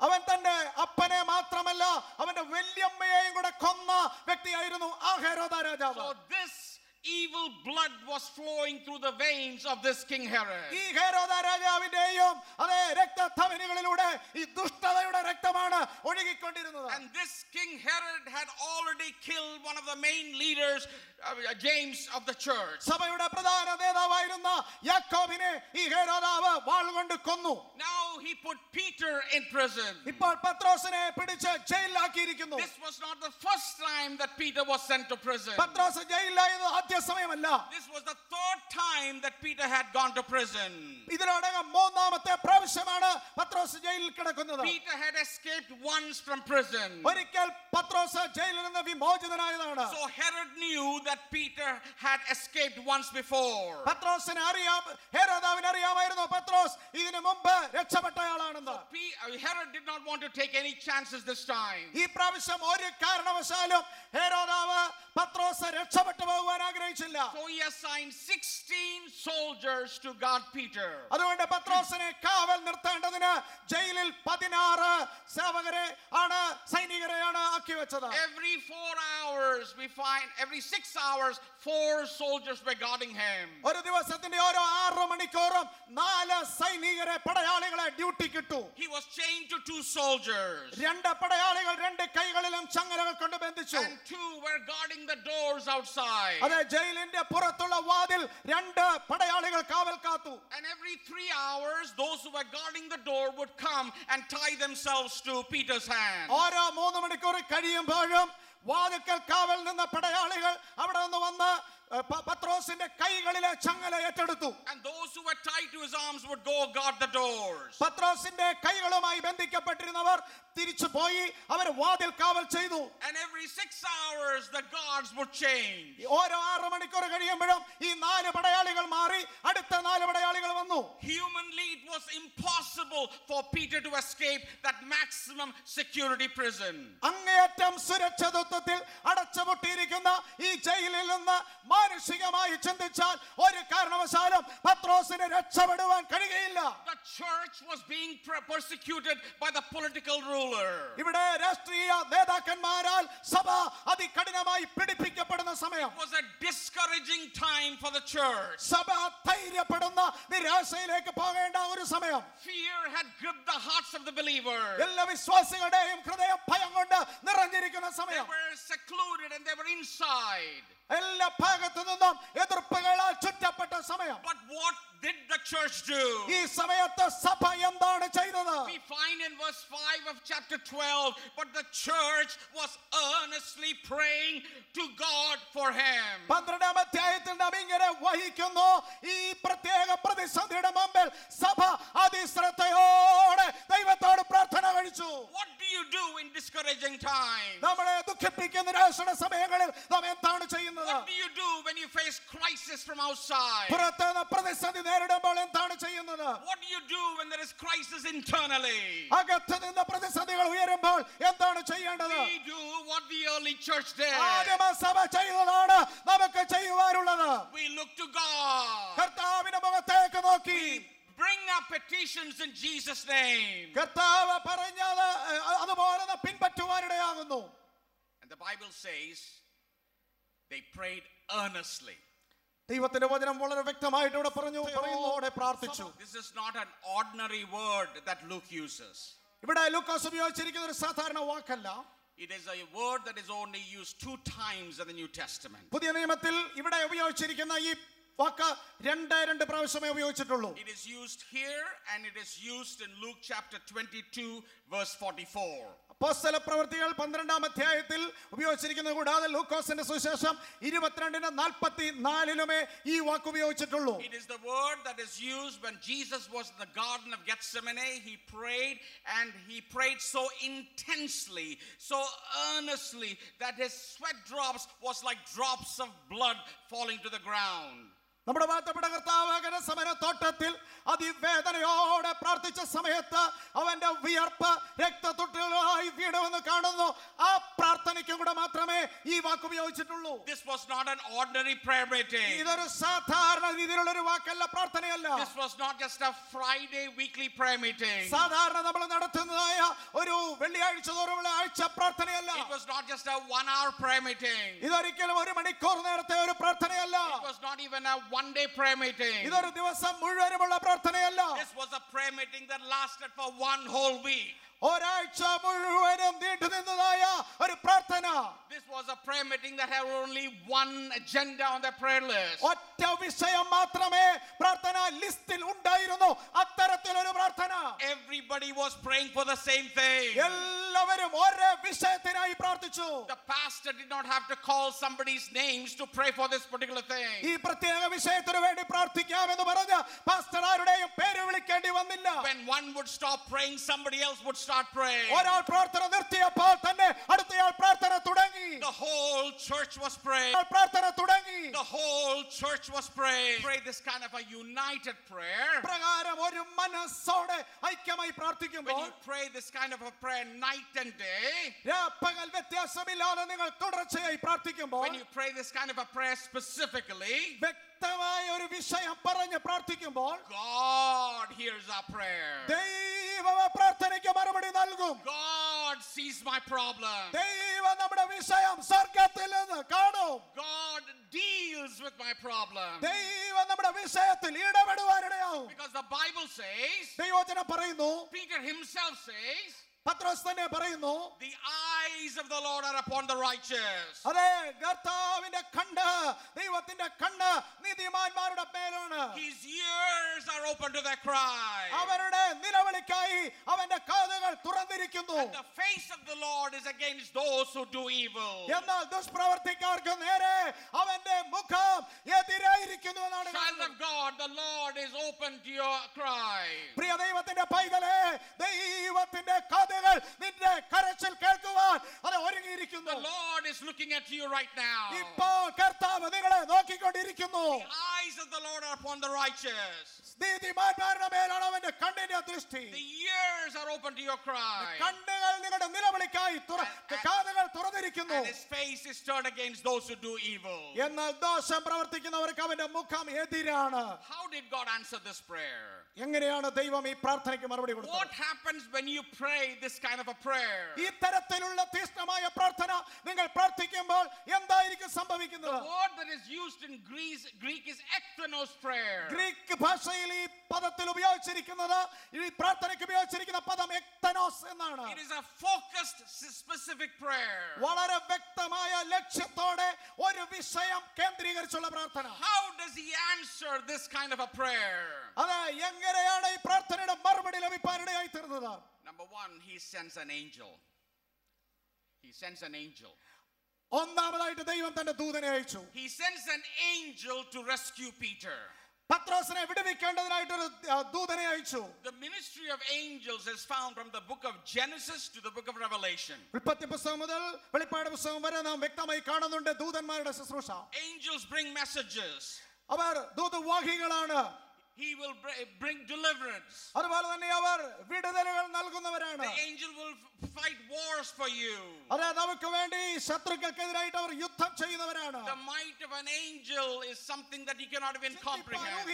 അവൻ തന്റെ അപ്പനെ മാത്രമല്ല അവന്റെ വല്യമ്മയെയും കൂടെ കൊന്ന വ്യക്തിയായിരുന്നു ആ ഹെരോദ രാജാവ്. So this evil blood was flowing through the veins of this King Herod. ഈ ഹെരോദ രാജാവിന്റെയും അതേ രക്തധമനികളിലൂടെ ഈ ദുഷ്ടതയുടെ രക്തമാണ് ഒഴുകിക്കൊണ്ടിരുന്നത്. And this King Herod had already killed one of the main leaders, James of the church. സഭയുടെ പ്രധാന നേതാവായിരുന്ന യാക്കോബിനെ ഈ ഹെരോദാവ് വാൾകൊണ്ട് കൊന്നു. Now he put Peter in prison. ഇപ്പോൾ പത്രോസിനെ പിടിച്ച് ജയിലിലാക്കിയിരിക്കുന്നു. This was not the first time that Peter was sent to prison. പത്രോസ് ജയിലിലായത് ആദ്യ സമയമല്ല. This was the third time that Peter had gone to prison. ഇതിനോടകം മൂന്നാമത്തെ പ്രാവശ്യമാണ് പത്രോസ് ജയിലിൽ കിടക്കുന്നത്. Peter had escaped once from prison. ഒരിക്കൽ പത്രോസ് ജയിലിൽ നിന്ന് വിമോചിതനായതാണ്. So Herod knew that Peter had escaped once before. പത്രോസിനെ അറിയാം, ഹെരോദാവിനെ അറിയാമായിരുന്നു പത്രോസ് ഇതിനു മുമ്പ് രക്ഷപ്പെട്ടയാളാണെന്ന്. Herod did not want to take any chances this time. ഈ പ്രാവശ്യം ഒരു കാരണവശാലും ഹെരോദാവ് പത്രോസ് രക്ഷപ്പെട്ടു പോകുവാൻ ആഗ്രഹിച്ചില്ല. So he assigned 16 soldiers to guard Peter. അതുകൊണ്ട് പത്രോസിനെ കാവൽ നിർത്തേണ്ടതിന് ജയിലിൽ 16 സേവകരെ ആണ് സൈനികരെയാണ് ആക്കി വെച്ചത്. Every 4 hours we find, every 6 hours 4 soldiers were guarding him. ഒരു ദിവസത്തിന്റെ ഓരോ 6 മണിക്കൂറും 4 സൈനികരെ പടയാളികളെ ഡ്യൂട്ടി കിട്ടു. He was chained to 2 soldiers. 2 പടയാളികൾ 2 കൈകളിലും ചങ്ങലകൾ കൊണ്ട് ബന്ധിച്ചു. And 2 were guarding the doors outside. അതെ, ജയിലിന്റെ പുറത്തുള്ള വാതിൽ 2 പടയാളികൾ കാവൽ കാത്തു. And every 3 hours those who were guarding the door would come and tie themselves to Peter's hand. ഓരോ 3 മണിക്കൂർ കഴിയുമ്പോഴും വാതിൽക്കൽ കാവൽ നിന്ന പടയാളികൾ അവിടെ നിന്ന് വന്ന് പത്രോസിന്റെ കൈകളിലെ ചങ്ങല ഏറ്റെടുത്തു. And those who were tied to his arms would go guard the doors. പത്രോസിന്റെ കൈകളുമായി ബന്ധിക്കപ്പെട്ടിരുന്നവർ തിരിച്ചു പോയി അവർ വാതിൽ കാവൽ ചെയ്തു. And every 6 hours the guards would change. ഓരോ 6 മണിക്കൂർ കഴിയുമ്പോഴും ഈ 4 പടയാളികൾ മാറി അടുത്ത 4 പടയാളികൾ വന്നു. Humanly it was impossible for Peter to escape that maximum security prison. അങ്ങേയറ്റം സുരക്ഷിതത്വത്തിൽ അടച്ചുപൂട്ടിയിരിക്കുന്ന ഈ ജയിലിൽ നിന്ന് മാനുഷികമായി ചിന്തിച്ചാൽ ഒരു കാരണവശാലും പത്രോസിന് രക്ഷപ്പെടുവാൻ കഴിയുകയില്ല. The church was being persecuted by the political ruler. ഇവിടെ രാഷ്ട്രീയ നേതാക്കന്മാരാൽ സഭ അതികഠിനമായി പീഡിപ്പിക്കപ്പെടുന്ന സമയം. It was a discouraging time for the church. സഭ ധൈര്യപ്പെടുന്ന നിരാശയിലേക്ക് പോകേണ്ട ഒരു സമയം. Fear had gripped the hearts of the believers. എല്ലാ വിശ്വാസികളുടെയും ഹൃദയം ഭയം കൊണ്ട് നിറഞ്ഞിരിക്കുന്ന They സമയം. were secluded and they were inside. എല്ലാ ഭാഗത്തു നിന്നും എതിർപ്പുകളാൽ ചുറ്റപ്പെട്ട സമയം. But what did the church do? ഈ സമയത്ത് സഭ എന്താണ് ചെയ്തത്? We find in verse 5 of chapter 12, but the church was earnestly praying to God for him. 12-ാം അധ്യായത്തിൽ നാം ഇങ്ങനെ വഹിക്കുന്നു, ഈ പ്രത്യേക പ്രതിസന്ധിയുടെ മുമ്പിൽ സഭ അതിശ്രദ്ധയോടെ ദൈവത്തോട് പ്രാർത്ഥന കഴിച്ചു. What do you do in discouraging times? നമ്മളെ ദുഃഖിപ്പിക്കുന്ന നിരാശയുടെ സമയങ്ങളിൽ നാം എന്താണ് ചെയ്യുന്നത്? What do you do when you face crisis from outside? പുറത്തുനിന്ന് പ്രതിസന്ധി നേരിടുമ്പോൾ എന്താണ് ചെയ്യുന്നത്? What do you do when there is crisis internally? അകത്ത് നിന്ന് പ്രതിസന്ധികൾ ഉയരുമ്പോൾ എന്താണ് ചെയ്യേണ്ടത്? We do what the early church did. ആദിമ സഭ ചെയ്തതാണ് നമുക്ക് ചെയ്യുവാനുള്ളത്. We look to God. കർത്താവിന്റെ മുഖത്തേക്ക് നോക്കി Bring our petitions in Jesus' name. കർത്താവ് പറഞ്ഞത് അതുപോലെ പിൻപറ്റുവാനിടയാകുന്നു. And the Bible says they prayed earnestly. ദൈവത്തിന്റെ വചനം വളരെ വ്യക്തമായിട്ട് ഇവിടെ പറയുന്നോടെ പ്രാർത്ഥിച്ചു. This is not an ordinary word that Luke uses. ഇവിടെ ലൂക്കോസ് ഉപയോഗിച്ചിരിക്കുന്ന ഒരു സാധാരണ വാക്കല്ല. It is a word that is only used 2 times in the New Testament. പുതിയ നിയമത്തിൽ ഇവിടെ ഉപയോഗിച്ചിരിക്കുന്ന ഈ വാക്ക് 2 പ്രാവശ്യമേ ഉപയോഗിച്ചിട്ടുള്ളൂ. It is used here and it is used in Luke chapter 22 verse 44. അപ്പോസ്തല പ്രവൃത്തികൾ 12-ാം അധ്യായത്തിൽ ഉപയോഗിച്ചിരിക്കുന്നത് കൂടാതെ ലൂക്കോസിന്റെ സുവിശേഷം 22:44 ഈ വാക്ക് ഉപയോഗിച്ചിട്ടുള്ളൂ. It is the word that is used when Jesus was in the Garden of Gethsemane. He prayed and he prayed so intensely, so earnestly that his sweat drops was like drops of blood falling to the ground. നമ്മുടെ വാഴ്ത്തപ്പെട്ട കർത്താവ് സമരത്തോട്ടത്തിൽ അതിവേദനയോടെ പ്രാർത്ഥിച്ച സമയത്ത് അവന്റെ വിയർപ്പ് രക്തത്തുട്ടികളായി വീടുവെന്ന് കാണുന്നു. ആ പ്രാർത്ഥനയ്ക്ക് കൂടെ മാത്രമേ ഈ വാക്ക് ഉപയോഗിച്ചിട്ടുള്ളൂ. This was not an ordinary prayer meeting. ഇതൊരു സാധാരണ രീതിയിലുള്ള ഒരു വാക്കല്ല, പ്രാർത്ഥനയല്ല. This was not just a Friday weekly prayer meeting. സാധാരണ നമ്മൾ നടത്തുന്നതായ ഒരു വെള്ളിയാഴ്ച തോറുമുള്ള ആഴ്ച പ്രാർത്ഥനയല്ല. It was not just a 1 hour prayer meeting. ഇതൊരിക്കലും ഒരു മണിക്കൂർ നേരത്തെ ഒരു പ്രാർത്ഥനയല്ല. It was not even a 1 day prayer meeting. ഇതൊരു ദിവസം മുഴുവനുമുള്ള പ്രാർത്ഥനയല്ല. This was a prayer meeting that lasted for 1 whole week. ഒരാഴ്ച മുഴുവനും നീണ്ടു നിന്നതായ ഒരു പ്രാർത്ഥന. This was a prayer meeting that had only one agenda on their prayer list. ഒറ്റ വിഷയം മാത്രമേ പ്രാർത്ഥന ലിസ്റ്റിൽ ഉണ്ടായിരുന്നു. അത്തരത്തിലൊരു പ്രാർത്ഥന. Everybody was praying for the same thing. എല്ലാവരും ഒരേ വിഷയത്തിനായി പ്രാർത്ഥിച്ചു. The pastor did not have to call somebody's names to pray for this particular thing. ഈ പ്രത്യേക വിഷയത്തിനു വേണ്ടി പ്രാർത്ഥിക്കാമെന്ന് പറഞ്ഞ പാസ്റ്റർ ആരുടെയും പേര് വിളിക്കേണ്ടി വന്നില്ല. When one would stop praying, somebody else would start praying. ഒരാൾ പ്രാർത്ഥന നിർത്തിയപ്പോൾ തന്നെ അടുത്തയാൾ പ്രാർത്ഥന തുടങ്ങി. The whole church was praying. പ്രാർത്ഥന തുടങ്ങി. The whole church was praying. Pray this kind of a united prayer. പ്രകാരം ഒരു മനസ്സോടെ ഐക്യമായി പ്രാർത്ഥിക്കുമ്പോൾ, when you pray this kind of a prayer night and day, പകൽ വ്യത്യാസമില്ലാതെ നിങ്ങൾ തുടർച്ചയായി പ്രാർത്ഥിക്കുമ്പോൾ, when you pray this kind of a prayer specifically, വ്യക്തമായ ഒരു വിഷയം പറഞ്ഞ് പ്രാർത്ഥിക്കുമ്പോൾ, God hears our prayer. ദൈവം പ്രാർത്ഥനയ്ക്ക് മറുപടി നൽകും. God sees my problem. ദൈവം നമ്മുടെ വിഷയം സ്വർഗ്ഗത്തിൽ നിന്ന് കാണും. God deals with my problem. ദൈവം നമ്മുടെ വിഷയത്തിൽ ഇടപെടുവാനിടയാവും. Because the Bible says, ദൈവവചനം പറയുന്നു, Peter himself says, പത്രോസ് തന്നെ പറയുന്നു, the eyes of the Lord are upon the righteous. അതെ, കർത്താവിന്റെ കണ്ണ്, ദൈവത്തിന്റെ കണ്ണ് നീതിമാന്മാരുടെ മേലാണ്. His ears are open to their cry. അവരുടെ നിലവിളിക്കായി അവന്റെ കാതുകൾ തുറന്നിരിക്കുന്നു. And the face of the Lord is against those who do evil. എന്നാൽ ദുഷ്പ്രവർത്തിക്കാർക്ക് നേരെ അവന്റെ മുഖം എതിരായിരിക്കുന്നു എന്നാണ്. Child of God, the Lord is open to your cry. പ്രിയ ദൈവത്തിന്റെ പൈതലേ, ദൈവത്തിന്റെ കാതുകൾ നിന്റെ കരച്ചിൽ കേൾക്കുവാൻ അത് ഒരുങ്ങിയിരിക്കുന്നു. The Lord is looking at you right now. ഇപ്പോൾ കർത്താവ് നിങ്ങളെ നോക്കിക്കൊണ്ടിരിക്കുന്നു. The eyes of the Lord are upon the righteous. നീതിമാന്മാരുടെ മേലാണ് അവന്റെ കണ്ണിന്റെ ദൃഷ്ടി. The ears are open to your cry. കണ്ണുകൾ നിങ്ങളുടെ നിലവിളിക്കായി കാതുകൾ തുറന്നിരിക്കുന്നു. And his face is turned against those who do evil. എന്നാൽ ദോഷം പ്രവർത്തിക്കുന്നവർക്ക് അവന്റെ മുഖം എതിരാണ്. How did God answer this prayer? എങ്ങനെയാണ് ദൈവം ഈ പ്രാർത്ഥനയ്ക്ക് മറുപടി കൊടുത്തത്? What happens when you pray this kind of a prayer? ഈ തരത്തിലുള്ള തീഷ്ണമായ പ്രാർത്ഥന നിങ്ങൾ പ്രാർത്ഥിക്കുമ്പോൾ എന്തായിരിക്കും സംഭവിക്കുന്നത്? The word that is used in Greek is ekthenos prayer. Greek ഭാഷയിൽ ഈ പദത്തിൽ ഉപയോഗിച്ചിരിക്കുന്നത്, ഈ പ്രാർത്ഥനയ്ക്ക് ഉപയോഗിച്ചിരിക്കുന്ന പദം എക്തനോസ് എന്നാണ്. It is a focused, specific prayer. വളരെ വ്യക്തമായ ലക്ഷ്യത്തോടെ ഒരു വിഷയം കേന്ദ്രീകരിച്ചുള്ള പ്രാർത്ഥന. How does he answer this kind of a prayer? അതെ, എങ്ങനെയാണ് ഈ പ്രാർത്ഥനയുടെ മറുപടി ലഭിക്കാനിടയായി തീർന്നത്? Number one, he sends an angel. He sends an angel. ഒന്നാമതായിട്ട് ദൈവം തന്റെ ദൂതനെ അയച്ചു. He sends an angel to rescue Peter. പത്രോസിനെ വിടുവിക്കേണ്ടതിനായിട്ടൊരു ദൂതനെ അയച്ചു. The ministry of angels is found from the book of Genesis to the book of Revelation. ഉൽപ്പത്തി പുസ്തകം മുതൽ വെളിപ്പാട് പുസ്തകം വരെ നാം വ്യക്തമായി കാണുന്നുണ്ട് ദൂതന്മാരുടെ ശുശ്രൂഷ. Angels bring messages. Our ദൂതവാഹികളാണ്. He will bring deliverance. അതുപോലെ തന്നെ അവർ വിടുതലുകൾ നൽകുന്നവരാണ്. The angel will fight wars for you. അതെ, നമുക്ക് വേണ്ടി ശത്രുക്കൾക്കെതിരായിട്ട് അവർ യുദ്ധം ചെയ്യുന്നവരാണ്. The might of an angel is something that you cannot even comprehend.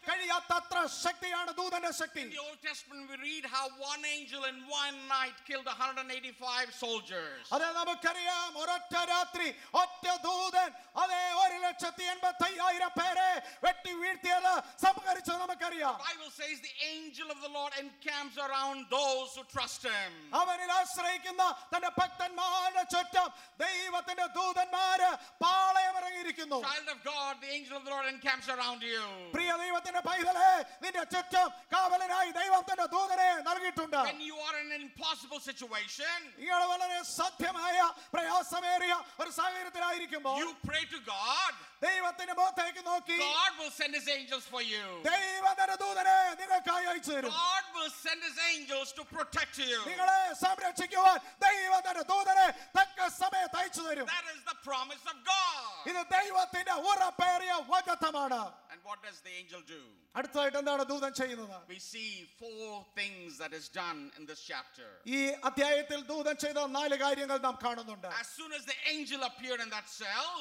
കഴിയാത്തത്ര ശക്തിയാണ് ദൂതന്റെ ശക്തി. In the Old Testament we read how one angel in one night killed 185 soldiers. അതെ, നമുക്കറിയാം ഒരൊറ്റ രാത്രി ഒറ്റ ദൂതൻ അതെ 1,85,000 പേരെ വെട്ടി വീഴ്ത്തിയത് സംഭവിച്ചത് നമുക്കറിയാം. The Bible says the angel of the Lord encamps around those who trust him. അവനിൽ ആശ്രയിക്കുന്ന തന്റെ ഭക്തന്മാരുടെ ചുറ്റും ദൈവത്തിന്റെ ദൂതന്മാര് പാളയമിറങ്ങിയിരിക്കുന്നു. Child of God, the angel of the Lord encamps around you. പ്രിയ ദൈവത്തിന്റെ പൈതലേ, നിന്റെ ചുറ്റും കാവലനായി ദൈവം തന്റെ ദൂതനെ നൽകിയിട്ടുണ്ട്. When you are in an impossible situation, നിങ്ങൾ വളരെ സാധ്യമായ പ്രയാസമേറിയ ഒരു സാഹചര്യത്തിലായിരിക്കുമ്പോൾ you pray to God. ദൈവത്തിന്റെ മുഖത്തേക്ക് നോക്കി God will send his angels for you. ദൈവം തന്റെ ദൂതനെ നിങ്ങൾക്കായി അയച്ചു തരും. God will send his angels to protect you. നിങ്ങളെ സംരക്ഷിക്കുവാൻ ദൈവം തന്റെ ദൂതനെ തക്ക സമയത്ത് അയച്ചു തരും. That is the promise of God. ഇത് ദൈവത്തിന്റെ ഉറപ്പേറിയ വാഗ്ദത്തമാണ്. And what does the angel do? അടുത്തതായിട്ട് എന്താണ് ദൂതൻ ചെയ്യുന്നത്? We see 4 things that is done in this chapter. ഈ അധ്യായത്തിൽ ദൂതൻ ചെയ്ത 4 കാര്യങ്ങൾ നാം കാണുന്നുണ്ട്. As soon as the angel appeared in that cell,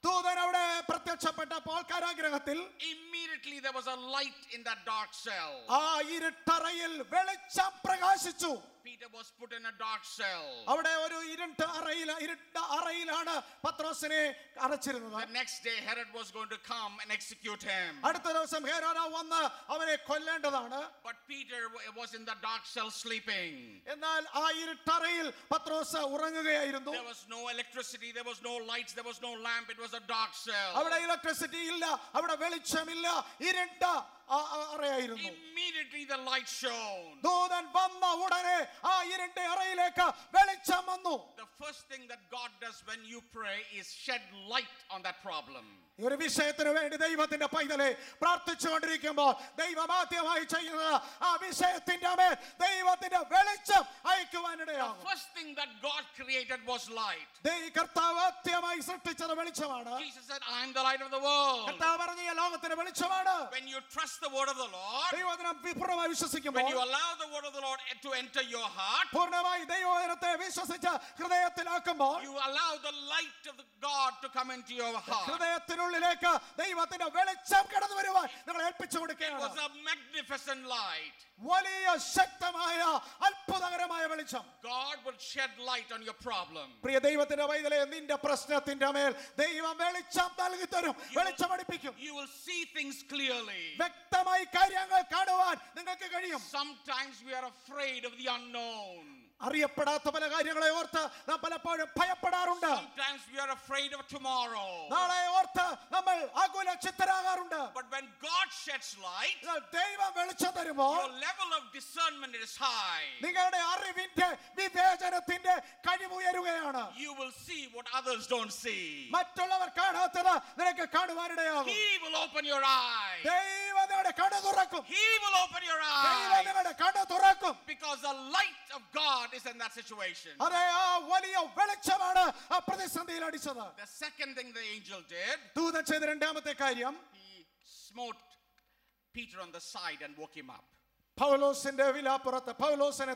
ദൂതൻ അവിടെ പ്രത്യക്ഷപ്പെട്ടപ്പോൾ കാരാഗൃഹത്തിൽ immediately there was a light in that dark cell. ആ ഇരുട്ടറയിൽ വെളിച്ചം പ്രകാശിച്ചു. Peter was put in a dark cell. അവിടെ ഒരു ഇരുട്ട അറയിലാണ് പത്രോസിനെ അടച്ചിരുന്നത്. The next day Herod was going to come and execute him. അടുത്ത ദിവസം ഹെരോദാവ് വന്ന് അവനെ കൊല്ലേണ്ടതാണ്. But Peter was in the dark cell sleeping. എന്നാൽ ആ ഇരുട്ടറയിൽ പത്രോസ് ഉറങ്ങുകയായിരുന്നു. There was no electricity, there was no lights, there was no lamp. It was a dark cell. അവിടെ electricity ഇല്ല, അവിടെ വെളിച്ചമില്ല, ഇരുണ്ട അറയായിരുന്നു. Immediately the light shone. ദൂതൻ വന്ന ഉടനെ ആ ഇരുണ്ട അറയിലേക്ക് വെളിച്ചം വന്നു. The first thing that God does when you pray is shed light on that problem. ഈ ഒരു വിഷയത്തിന് വേണ്ടി ദൈവത്തിന്റെ പൈതലെ പ്രാർത്ഥിച്ചുകൊണ്ടിരിക്കുമ്പോൾ ദൈവം ആദ്യമായി ചെയ്യുന്നത് ആ വിഷയത്തിന്റെ മേൽ ദൈവത്തിന്റെ വെളിച്ചം അയക്കുവാനിടയാകും. The first thing that God created was light. കർത്താവ് ആദ്യമായി സൃഷ്ടിച്ചത് വെളിച്ചമാണ്. Jesus said, I am the light of the world. കർത്താവ് പറഞ്ഞ ലോകത്തിന്റെ വെളിച്ചമാണ്. When you trust the word of the Lord, ദൈവവചനം പൂർണ്ണമായി വിശ്വസിക്കുമ്പോൾ, when you allow the word of the Lord to enter your heart, പൂർണ്ണമായി ദൈവവചനത്തെ വിശ്വസിച്ച് ഹൃദയത്തിലാക്കുമ്പോൾ, you allow the light of God to come into your heart. ഹൃദയത്തിനുള്ളിലേക്ക് ദൈവത്തിന്റെ വെളിച്ചം കടന്നു വരുവാൻ നിങ്ങൾ ഏൽപ്പിച്ചു It കൊടുക്കുകയാണ്. was a magnificent light. വലിയ ശക്തമായ അത്ഭുതകരമായ വെളിച്ചം. God will shed light on your problem. പ്രിയ ദൈവത്തിന്റെ പൈതലേ, നിന്റെ പ്രശ്നത്തിന്റെ മേൽ ദൈവം വെളിച്ചം നൽകി തരും, വെളിച്ചമടിപ്പിക്കും. You will see things clearly. വ്യക്തമായി കാര്യങ്ങൾ കാണുവാൻ നിങ്ങൾക്ക് കഴിയും. Sometimes we are afraid of the unknown. അറിയപ്പെടാത്ത പല കാര്യങ്ങളെ ഓർത്ത് നാം പലപ്പോഴും ഭയപ്പെടാറുണ്ട്. Sometimes we are afraid of tomorrow. നാളെ ഓർത്ത് നമ്മൾ ആകുല ചിത്തരാകാറുണ്ട്. But when God sheds light, ദൈവം വെളിച്ചം തരുമ്പോൾ your level of discernment is high. നിങ്ങളുടെ അറിവിന്റെ വിവേചനത്തിന്റെ കഴിവുയരുകയാണ്. You will see what others don't see. മറ്റുള്ളവർ കാണാത്തത് നിനക്ക് കാണുവാനിടയാകും. He will open your eyes. ദൈവം നിങ്ങളുടെ കണ്ണ് തുറക്കും. He will open your ദൈവം eyes. നിങ്ങളുടെ കണ്ണ് തുറക്കും. Because the light of God is in that situation. അതെ, ആ വലിയ വെളിച്ചമാണ് ആ പ്രതിസന്ധിയിൽ അടിച്ചത്. The second thing the angel did, ദൂതൻ ചെയ്ത രണ്ടാമത്തെ കാര്യം, he smote Peter on the side and woke him up. പൗലോസിന്റെ വിലാപ്പുറത്ത് പൗലോസിനെ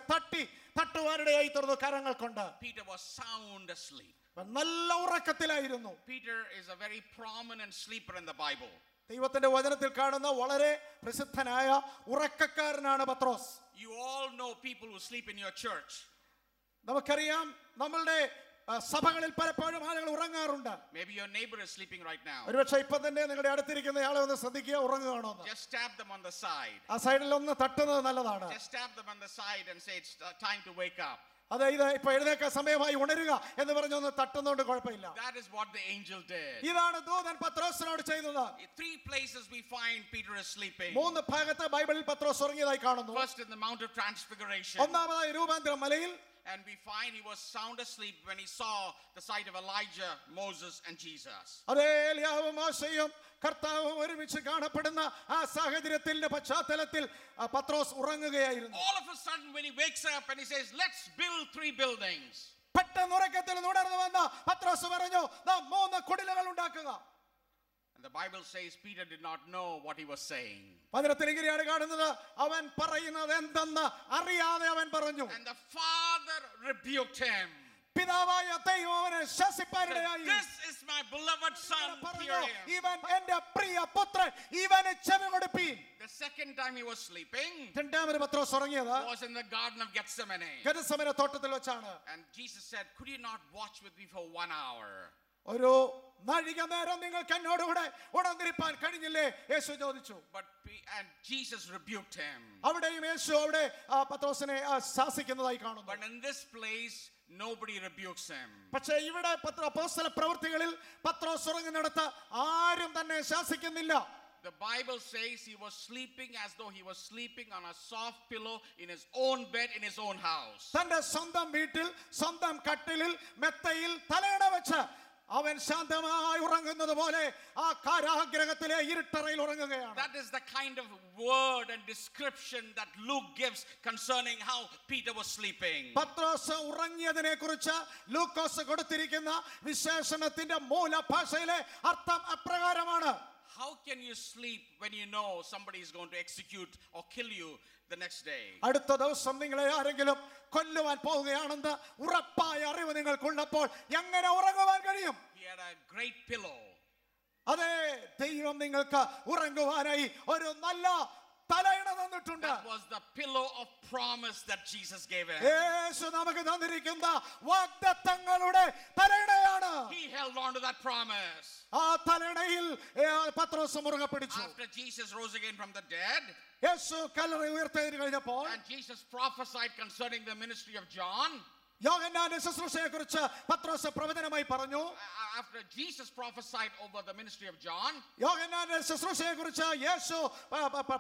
തട്ടുവാനിടയായി തീർന്നു കരങ്ങൾ കൊണ്ട്. Peter was sound asleep. നല്ല ഉറക്കത്തിലായിരുന്നു. Peter is a very prominent sleeper in the Bible. ദൈവത്തിന്റെ വചനത്തിൽ കാണുന്ന വളരെ പ്രസിദ്ധനായ ഉറക്കക്കാരനാണ് പത്രോസ്. You all know people who sleep in your church. നമുക്കറിയാം, നമ്മളുടെ സഭകളിൽ പലപ്പോഴും ആളുകൾ ഉറങ്ങാറുണ്ട്. Maybe your neighbor is sleeping right now. ഒരുപക്ഷെ ഇപ്പൊ തന്നെ നിങ്ങളുടെ അടുത്തിരിക്കുന്ന ആളെ ഒന്ന് ശ്രദ്ധിക്കുക, ഉറങ്ങുകയാണോ എന്ന്. Just stab them on the side. ആ സൈഡിൽ ഒന്ന് തട്ടുന്നത് നല്ലതാണ്. Just stab them on the side and say it's time to wake up. അതായത് ഇപ്പൊ എഴുന്നേക്കാൻ സമയമായി, ഉണരുക എന്ന് പറഞ്ഞൊന്ന് തട്ടുന്നോണ്ട് കുഴപ്പമില്ല. That is what the angel did. ഇതാണ് ദൂതൻ പത്രോസിനോട് ചെയ്തത്. In 3 places we find Peter is sleeping. 3 ഭാഗത്ത് ബൈബിളിൽ പത്രോസ് ഉറങ്ങിയതായി കാണുന്നു. First in the Mount of Transfiguration. ഒന്നാമതായി രൂപാന്തര മലയിൽ. And we find he was sound asleep when he saw the sight of Elijah, Moses and Jesus. അതേ, ഏലിയാവും മോശയും കർത്താവും ഒരുമിച്ച് കാണപ്പെടുന്ന ആ സാഹചര്യത്തിന്റെ പശ്ചാത്തലത്തിൽ പത്രോസ് ഉറങ്ങുകയായിരുന്നു. All of a sudden when he wakes up and he says, let's build 3 buildings. പെട്ടെന്ന് ഉറക്കത്തിൽ ഉണർന്നു വന്ന പത്രോസ് പറഞ്ഞു, നാം 3 കുടിലുകൾ ഉണ്ടാക്കുക. And the Bible says Peter did not know what he was saying. വചനത്തിൽ ഇങ്ങനെയാണ് കാണുന്നത്, അവൻ പറയുന്നത് എന്തെന്ന് അറിയാതെ അവൻ പറഞ്ഞു. And the Father rebuked him. പിതാവായ ദൈവം അവനെ ശാസിപ്പാനിടയായി. This is my beloved son, hear him. ഇവൻ എന്റെ പ്രിയ പുത്രൻ, ഇവനെ ചെവി കൊടുപ്പീൻ. The second time he was sleeping രണ്ടാമത് പത്രോസ് ഉറങ്ങിയത് was in the Garden of Gethsemane. ഗെത്സമനെ തോട്ടത്തിൽ വെച്ചാണ്. And Jesus said, could you not watch with me for 1 hour? ഒരു നാഴിക നേരം നിങ്ങൾക്ക് എന്നോടുകൂടെ ഉണർന്നിരിപ്പാൻ കഴിഞ്ഞില്ലേ യേശു ചോദിച്ചു. And Jesus rebuked him. അവിടെയും യേശു അവിടെ പത്രോസിനെ ശാസിക്കുന്നതായി കാണുന്നു. But in this place nobody rebukes him. പക്ഷേ ഇവിടെ അപ്പോസ്തല പ്രവൃത്തികളിൽ പത്രോസ് ഉറങ്ങുന്നിടത്ത് ആരും തന്നെ ശാസിക്കുന്നില്ല. The Bible says he was sleeping as though he was sleeping on a soft pillow in his own bed in his own house. തന്റെ സ്വന്തം വീട്ടിൽ സ്വന്തം കട്ടിലിൽ മെത്തയിൽ തലയണ വെച്ച് അവൻ ശാന്തമായി ഉറങ്ങുന്നത് പോലെ ആ കാരാഗ്രഹത്തിലെ ഇരുട്ടറയിൽ ഉറങ്ങുകയാണ്. That is the kind of word and description that Luke gives concerning how Peter was sleeping. പത്രോസ് ഉറങ്ങിയതിനെക്കുറിച്ച് ലൂക്കോസ് കൊടുത്തിരിക്കുന്ന വിശേഷണത്തിന്റെ മൂലഭാഷയിലെ അർത്ഥം അപ്രകാരമാണ്. How can you sleep when you know somebody is going to execute or kill you the next day? അടുത്ത ദിവസം നിങ്ങളെ ആരെങ്കിലും കൊല്ലുവാൻ പോവുകയാണെന്ന് ഉറപ്പായ അറിവ് നിങ്ങൾക്കുള്ളപ്പോൾ എങ്ങനെ ഉറങ്ങുവാൻ കഴിയും? He had a great pillow. അതെ, ദൈവം നിങ്ങൾക്ക് ഉറങ്ങുവാനായി ഒരു നല്ല തലയിണ തന്നിട്ടുണ്ട്. That was the pillow of promise that Jesus gave him. യേശു നമുക്ക് തന്നിരിക്കുന്ന വാഗ്ദത്തങ്ങളുടെ തലയിണയാണ്. He held on to that promise. ആ തലയിണയിൽ പത്രോസ് മുറുകെ പിടിച്ചു. After Jesus rose again from the dead, യേശു കല്ലറ ഉയർത്തെഴുന്നേറ്റ് കഴിഞ്ഞപ്പോൾ and Jesus prophesied concerning the ministry of John. യോഹന്നാന്റെ ശുശ്രൂഷയെക്കുറിച്ച് പത്രോസ് പ്രവചനമായി പറഞ്ഞു. After Jesus prophesied over the ministry of John, യോഹന്നാന്റെ ശുശ്രൂഷയെക്കുറിച്ച് യേശു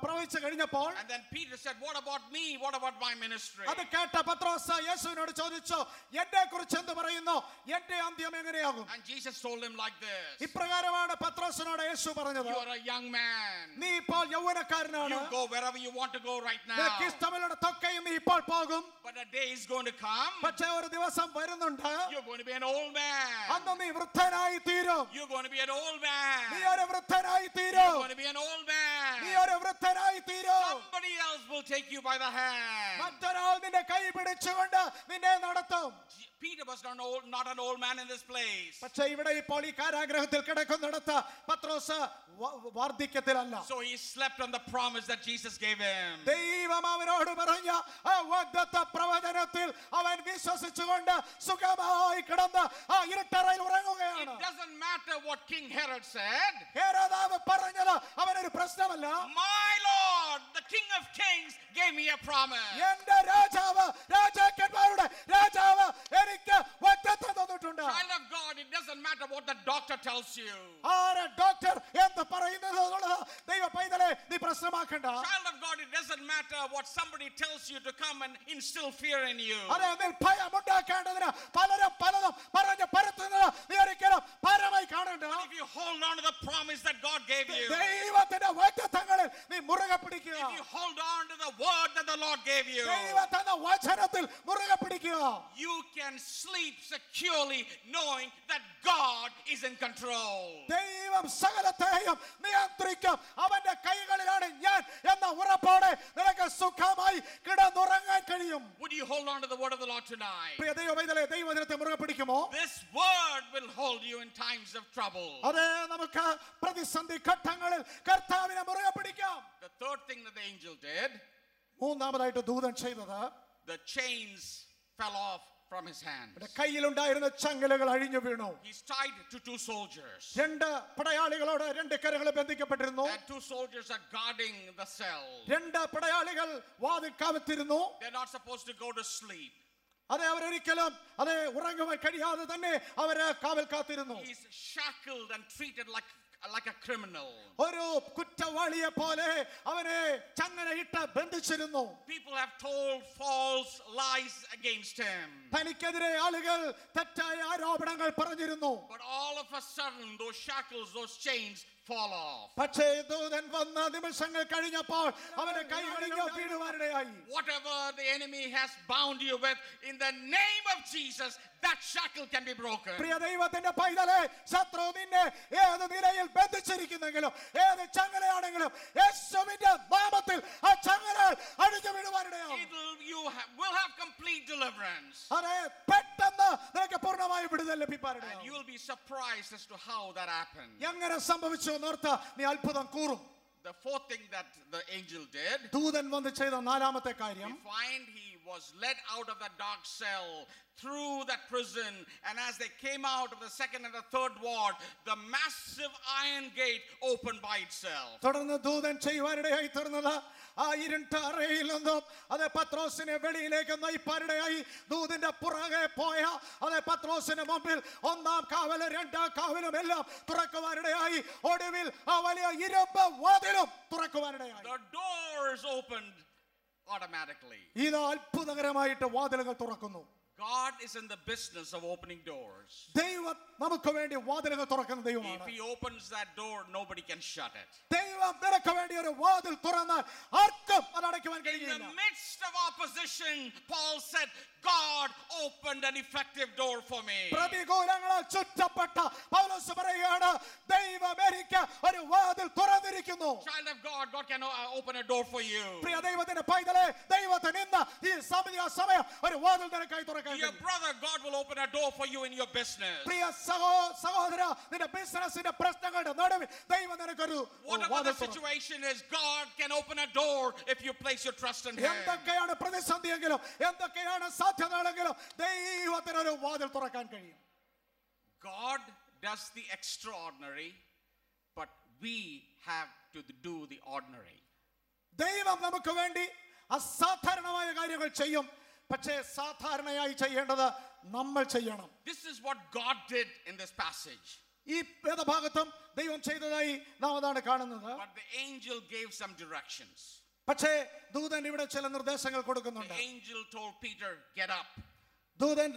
പ്രവചിച്ചു കഴിഞ്ഞപ്പോൾ, and then Peter said, what about me? What about my ministry? അത് കേട്ട പത്രോസ് യേശുവിനോട് ചോദിച്ചു, എന്നെ കുറിച്ച് എന്ത് പറയുന്നു? എന്റെ അന്ത്യം എങ്ങനെയാകും? And Jesus told him like this. ഇപ്രകാരമാണ് പത്രോസിനോട് യേശു പറഞ്ഞത്, You are a young man. നീ ഇപ്പോൾ യൗവനക്കാരനാണ്. You go wherever you want to go right now. നിനക്ക് ഇഷ്ടമുള്ളിടത്തൊക്കെയും നീ ഇപ്പോൾ പോകും. But a day is going to come. പക്ഷേ ഒരു ദിവസം വരുന്നുണ്ട്, You're going to be an old man. അന്ന് നീ വൃദ്ധനായി തീരും. You're going to be an old man. നീ ഒരു വൃദ്ധനായി You're തീരും. going to be an old man. നീ ഒരു വൃദ്ധനായി തീരും. Somebody else will take you by the hand. മറ്റൊരാൾ നിന്റെ കൈ പിടിച്ചുകൊണ്ട് നിന്നെ നടത്തും. Peter was not an old man in this place. പക്ഷേ ഇവിടെ ഇപ്പോൾ ഈ കാരാഗ്രഹത്തിൽ കിടക്കുന്നിടത്ത് പത്രോസ് വാർദ്ധക്യത്തിലല്ല. So he slept on the promise that Jesus gave him. ദൈവം അവനോട് പറഞ്ഞ ആ വാഗ്ദത്ത പ്രവചനത്തിൽ അവൻ വിശ്വസിച്ചുകൊണ്ട് സുഖമായി കിടന്ന് ആ ഇരുട്ടറയിൽ ഉറങ്ങുകയാണ്. It doesn't matter what King Herod said. ഹെരോദാവ് പറഞ്ഞത് അവനൊരു പ്രശ്നമല്ല. My Lord, the King of Kings, gave me a promise. എന്റെ രാജാവ്, രാജാക്കന്മാരുടെ രാജാവ് എനിക്ക് വാഗ്ദത്തം തന്നിട്ടുണ്ട്. Child of God, it doesn't matter what the doctor tells you. ആരെ ഡോക്ടർ എന്ത് പറയുന്നത് എന്നുള്ളത് ദൈവ പൈതലെ നീ പ്രശ്നമാക്കണ്ട. Child of God, it doesn't matter what somebody tells you to come and instill fear in you. അതെ, നീ ഭയമുണ്ടാക്കേണ്ടതിന് പലരും പലതും പറഞ്ഞ് പരത്തുന്നത് നീ ഒരിക്കലും ഭാരമായി കാണണ്ട. If you hold on to the promise that God gave you, ദൈവത്തിന്റെ വാഗ്ദത്തങ്ങളിൽ നീ മുറുകെ പിടിക്കുക. if you hold on to the word that the Lord gave you, ദൈവത്തിന്റെ വചനത്തിൽ മുറുകെ പിടിക്കുക. you can sleep securely knowing that God is in control. ദൈവം സകലത്തെയും നിയന്ത്രിക്കും. അവന്റെ കൈകളിലാണ് ഞാൻ എന്ന ഉറപ്പോടെ നിനക്ക് സുഖമായി കിടന്നുറങ്ങാൻ കഴിയും. Would you hold on to the word of the Lord tonight? പ്രിയ ദൈവമൈതലേ, ദൈവവചനത്തെ മുറുകെ പിടിക്കുമോ? This word will hold you in times of trouble. അതെ, നമുക്ക് പ്രതിസന്ധി ഘട്ടങ്ങളിൽ കർത്താവിനെ മുറുകെ പിടിക്കാം. The third thing that the angel did, മൂന്നാമതായിട്ട് ദൂതൻ ചെയ്തത്, the chains fell off from his hands. കയ്യിലുണ്ടായിരുന്ന ചങ്ങലകൾ അഴിഞ്ഞു വീണു. He's tied to two soldiers. രണ്ട് പടയാളികളോട് രണ്ട് കരങ്ങൾ ബന്ധിക്കപ്പെട്ടിരുന്നു. And two soldiers are guarding the cell. രണ്ട് പടയാളികൾ വാതിൽ കാവത്തിരുന്നു. They're not supposed to go to sleep. അതെ, അവരൊരിക്കലും അതെ ഉറങ്ങുവാൻ കഴിയാതെ തന്നെ അവര് കാവൽ കാത്തിരുന്നു. He's shackled and treated like a criminal. ഒരു കുറ്റവാളിയെ പോലെ അവനെ ചങ്ങലയിട്ട് ബന്ധിച്ചിരുന്നു. People have told false lies against him. തനിക്കെതിരെ ആളുകൾ തെറ്റായ ആരോപണങ്ങൾ പറഞ്ഞിരുന്നു. But all of a sudden those shackles, those chains fall off. പക്ഷേ ദൂതൻ വന്ന നിമിഷങ്ങൾ കഴിഞ്ഞപ്പോൾ അവന്റെ കൈകളിൽ വീഴുവാനിടയായി. Whatever the enemy has bound you with, in the name of Jesus, that shackle can be broken. പ്രിയ ദൈവത്തിന്റെ പൈതലേ, ശത്രു നിന്നെ ഏത് നിലയിൽ ബന്ധിച്ചിരിക്കുന്നെങ്കിലും ഏത് ചങ്ങലയാണെങ്കിലും യേശുവിന്റെ നാമത്തിൽ ആ ചങ്ങല അഴിഞ്ഞു വീഴുവാനിടയായി. You will have complete deliverance. അതെ, പെട്ടെന്ന് നിനക്ക് പൂർണ്ണമായി വിടുതൽ ലഭിക്കാനിടയായി. And you will be surprised as to how that happened. എങ്ങനെ സംഭവിച്ചു എന്നോർത്ത് നീ അത്ഭുതം കൂറും. The fourth thing that the angel did, ദൂതൻ വന്ന് ചെയ്ത നാലാമത്തെ കാര്യം, we find he was led out of that dark cell through that prison, and as they came out of the second and the third ward, the massive iron gate opened by itself. തുടർന്ന് ദൂതൻ ചെയ്യുവാനിടയായി തീർന്നത് ആ ഇരുണ്ട അറയിൽ നിന്നും അതെ പത്രോസിനെ വെളിയിലേക്ക് നയിപ്പാനിടയായി. ദൂതിന്റെ പുറകെ പോയ അതെ പത്രോസിന് മുമ്പിൽ ഒന്നാം കാവലും രണ്ടാം കാവലും എല്ലാം തുറക്കുവാനിടയായി. ഒടുവിൽ ആ വലിയ ഇരുമ്പ് വാതിലും തുറക്കുവാനിടയായി. The doors opened automatically. ഇത് അത്ഭുതകരമായിട്ട് വാതിലുകൾ തുറക്കുന്നു. God is in the business of opening doors. ദൈവം നമുക്ക് വേണ്ടി വാതിലുകൾ തുറക്കുന്ന If ദൈവമാണ്. he opens that door, nobody can shut it. ദൈവം നിനക്ക് വേണ്ടി ഒരു വാതിൽ തുറന്നാൽ ആർക്കും അത് അടയ്ക്കുവാൻ In the കഴിയില്ല. midst of opposition, Paul said, God opened an effective door for me. പ്രതികൂലങ്ങളാൽ ചുറ്റപ്പെട്ട പൗലോസ് പറയുകയാണ്, ദൈവം എനിക്ക് ഒരു വാതിൽ തുറന്നിരിക്കുന്നു. Child of God, God can open a door for you. പ്രിയ ദൈവത്തിന്റെ പൈതലേ, ദൈവത്തിന് ഇന്ന് ഈ സമയം ഒരു വാതിൽ നിനക്കായി തുറക്കാൻ Dear brother, God will open a door for you in your business. പ്രിയ സഹോദര, നിന്റെ ബിസിനസിന്റെ പ്രശ്നങ്ങളുടെ നടുവിൽ ദൈവം നിനക്കൊരു Whatever the situation is, God can open a door if you place your trust in Him. എന്തൊക്കെയാണ് പ്രതിസന്ധിയെങ്കിലും എന്തൊക്കെയാണ് സാധ്യതകളെങ്കിലും ദൈവത്തിന് ഒരു വാതിൽ തുറക്കാൻ കഴിയും. God does the extraordinary, but we have to do the ordinary. ദൈവം നമുക്ക് വേണ്ടി അസാധാരണമായ കാര്യങ്ങൾ ചെയ്യും. പക്ഷേ സാധാരണയായി ചെയ്യേണ്ടത് നമ്മൾ ചെയ്യണം. This is what God did in this passage. ഈ വേദഭാഗത്തും ദൈവം ചെയ്തതായി നാം അതാണ് കാണുന്നത്. But the angel gave some directions. പക്ഷേ ദൂതൻ ഇവിടെ ചില നിർദ്ദേശങ്ങൾ കൊടുക്കുന്നുണ്ട്. The angel told Peter, get up. ദൂതൻ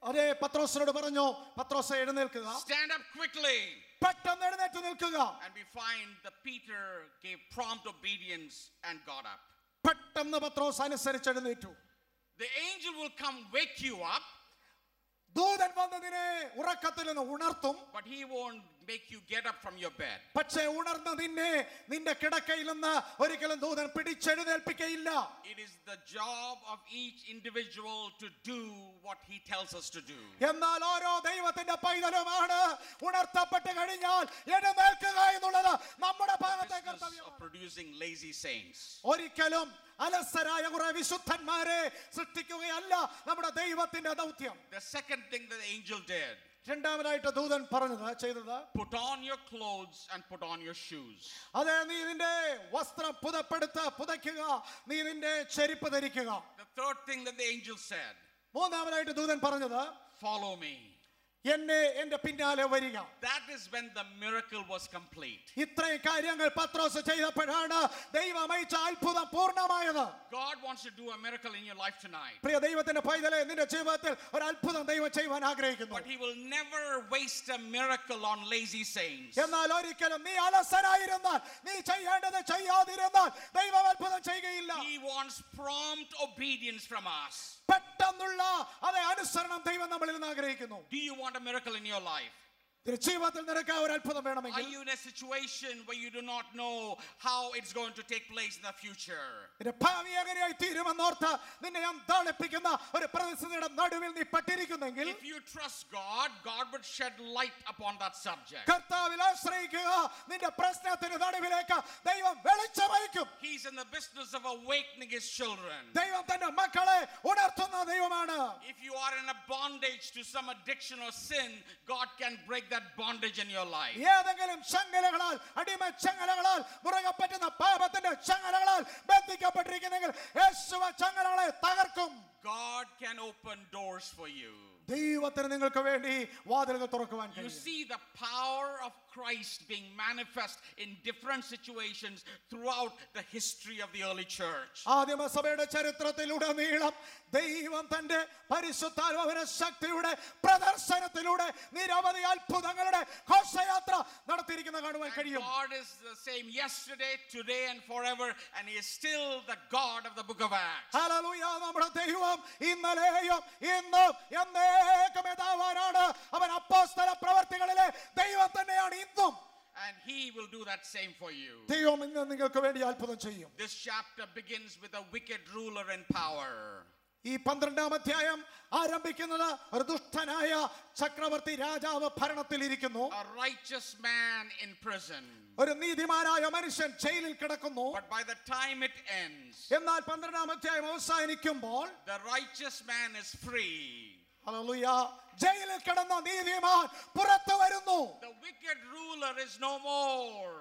അതേ പത്രോസിനോട് പറഞ്ഞു, പത്രോസേ എഴുന്നേൽക്കുക. Stand up quickly. പെട്ടെന്ന് എഴുന്നേറ്റ് നിൽക്കുക. And we find that Peter gave prompt obedience and got up. പെട്ടെന്ന് പത്രോസ് അനുസരിച്ച് എഴുന്നേറ്റു. The angel will come wake you up, ദൂതൻ വന്ന് നിന്നെ ഉറക്കത്തിൽ നിന്ന് ഉണർത്തും. but he won't make you get up from your bed. പക്ഷേ ഉണർന്ന നിന്നെ നിന്റെ കിടക്കയിൽ നിന്ന് ഒരിക്കലും ദൂതൻ പിടിച്ചെഴുന്നേൽപ്പിക്കയില്ല. It is the job of each individual to do what he tells us to do. എന്നാൽ ഓരോ ദൈവത്തിന്റെ പൈതലുമാണ് ഉണർത്തപ്പെട്ട് കഴിഞ്ഞാൽ എഴുന്നേൽക്കുക എന്നുള്ളത് നമ്മുടെ ഭാഗത്തെ Business of കർത്തവ്യമാണ്. producing lazy saints. ഒരിക്കലും അലസരായ കുറെ വിശുദ്ധന്മാരെ സൃഷ്ടിക്കുകയല്ല നമ്മുടെ ദൈവത്തിന്റെ ദൗത്യം. The second thing that the angel did, രണ്ടാമതായിട്ട് ദൂതൻ ചെയ്തത് put on your clothes and put on your shoes. അതെ, നീ നിന്റെ വസ്ത്രം പുതയ്ക്കുക, നീ നിന്റെ ചെരുപ്പ് ധരിക്കുക. The third thing that the angel said, മൂന്നാമതായിട്ട് ദൂതൻ പറഞ്ഞത്, follow me. എന്റെ പിന്നാലെ വരിക. That is when the miracle was complete. ഇത്രയും കാര്യങ്ങൾ പത്രോസ് ചെയ്തപ്പോഴാണ് ദൈവം അയച്ച അത്ഭുതം പൂർണ്ണമായത്. God wants to do a miracle in your life tonight. പ്രിയ ദൈവത്തിന്റെ പൈതലേ, നിന്റെ ജീവിതത്തിൽ ഒരു അത്ഭുതം ദൈവം ചെയ്യുവാൻ ആഗ്രഹിക്കുന്നു. But he will never waste a miracle on lazy saints. എന്നാൽ ഒരിക്കലും നീ അലസനായിരുന്നാൽ, നീ ചെയ്യേണ്ടത് ചെയ്യാതിരുന്നാൽ ദൈവം അത്ഭുതം ചെയ്യുകയില്ല. He wants prompt obedience from us. പെട്ടെന്നുള്ള അതേ അനുസരണം ദൈവം നമ്മളിൽ നിന്ന് ആഗ്രഹിക്കുന്നു. Do you want a miracle in your life? ജീവിതത്തിൽ നിനക്ക് ഒരു അത്ഭുതം Are വേണമെങ്കിൽ, you in a situation where you do not know how it's going to take place in the future? നിന്റെ ഭാവി എങ്ങനെയായി തീരുമെന്നോർത്ത് നിന്നെ അന്താളിപ്പിക്കുന്ന ഒരു പ്രതിസന്ധിയുടെ നടുവിൽ നീ പെട്ടിരിക്കുന്നെങ്കിൽ, If you trust God, God would shed light upon that subject. കർത്താവിൽ ആശ്രയിക്കുക. നിന്റെ പ്രശ്നത്തിന് നടുവിലേക്ക് ദൈവം വെളിച്ചമയക്കും. He's in the business of awakening his children. ദൈവം തന്റെ മക്കളെ ഉണർത്തുന്ന ദൈവമാണ്. If you are in a bondage to some addiction or sin, God can break that bondage in your life. ഏതെങ്കിലും ചങ്ങലകളാൽ, അടിമ ചങ്ങലകളാൽ, മുറുകെ പറ്റുന്ന പാപത്തിന്റെ ചങ്ങലകളാൽ ബന്ധിക്കപ്പെട്ടിരിക്കുന്നെങ്കിൽ യേശുവ ചങ്ങലകളെ തകർക്കും. God can open doors for you. ദൈവത്തിന് നിങ്ങൾക്ക് വേണ്ടി വാതിലുകൾ തുറക്കുവാൻ You കഴിയും. see the power of Christ being manifest in different situations throughout the history of the early church. ആദിമ സഭയുടെ ചരിത്രത്തിലുടനീളം ദൈവം തന്റെ പരിശുദ്ധാത്മാവിന്റെ ശക്തിയുടെ പ്രദർശനത്തിലൂടെ നിരവധി അത്ഭുതങ്ങളുടെ ഘോഷയാത്ര നടത്തിയിരിക്കുന്ന കാണുവാൻ And കഴിയും. God is the same yesterday, today and forever, and he is still the God of the book of Acts. Hallelujah. നമ്മുടെ ദൈവം ഇന്നലെയും ഇന്നും എന്നേക്കും യഥാവാനാണ്. അവൻ അപ്പോസ്തല പ്രവർത്തികളിലെ ദൈവം തന്നെയാണ് ഇന്നും. And he will do that same for you. ദൈവം ഇന്ന് നിങ്ങൾക്ക് വേണ്ടി അത്ഭുതം ചെയ്യും. This chapter begins with a wicked ruler in power. ഈ 12-ാം അധ്യായം ആരംഭിക്കുന്നത് ഒരു ദുഷ്ടനായ ചക്രവർത്തി രാജാവ് ഭരണത്തിൽ ഇരിക്കുന്നു. A righteous man in prison. ഒരു നീതിമാനായ മനുഷ്യൻ ജയിലിൽ കിടക്കുന്നു. But by the time it ends, എന്നാൽ 12-ാം അധ്യായം അവസാനിക്കുമ്പോൾ the righteous man is free. Hallelujah, ജയിലിൽ കിടന്ന നീതിമാൻ പുറത്തു വരുന്നു. The wicked ruler is no more.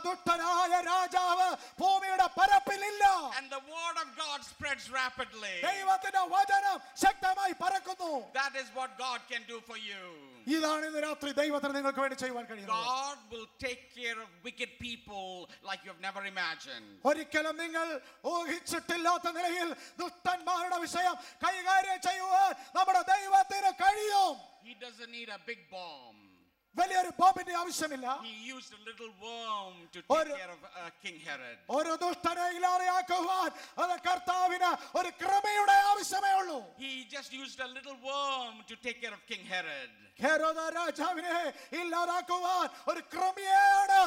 ദുഷ്ടനായ രാജാവ് ഭൂമിയുടെ പരപ്പിലില്ല. And the word of God spreads rapidly. ദൈവത്തിന്റെ വചനം ശക്തമായി ഉയരമായി പറക്കുന്നു. That is what God can do for you. ഇതാണ് ഇന്ന് രാത്രി ദൈവത്തിന് നിങ്ങൾക്ക് വേണ്ടി ചെയ്യുവാൻ കഴിയുന്നത്. God will take care of wicked people like you have never imagined. ഒരിക്കലും നിങ്ങൾ ഊഹിച്ചിട്ടില്ലാത്ത നിലയിൽ ദുഷ്ടന്മാരുടെ വിഷയം കൈകാര്യം ചെയ്യുവാൻ നമ്മുടെ ദൈവത്തിന് കഴിയും. He doesn't need a big bomb. വലിയൊരു ബോംബിന്റെ ആവശ്യമില്ല. He used a little worm to take care of King Herod. ഒരു ദുഷ്ടനെ ഇല്ലാതെയാക്കുവാൻ അത് കർത്താവിന് ഒരു കൃപയുടെ ആവശ്യമേ ഉള്ളൂ. He just used a little worm to take care of King Herod. ഹെരോദ രാജാവിനെ ഇല്ലാതാക്കുവാൻ ഒരു കൃപയാണ്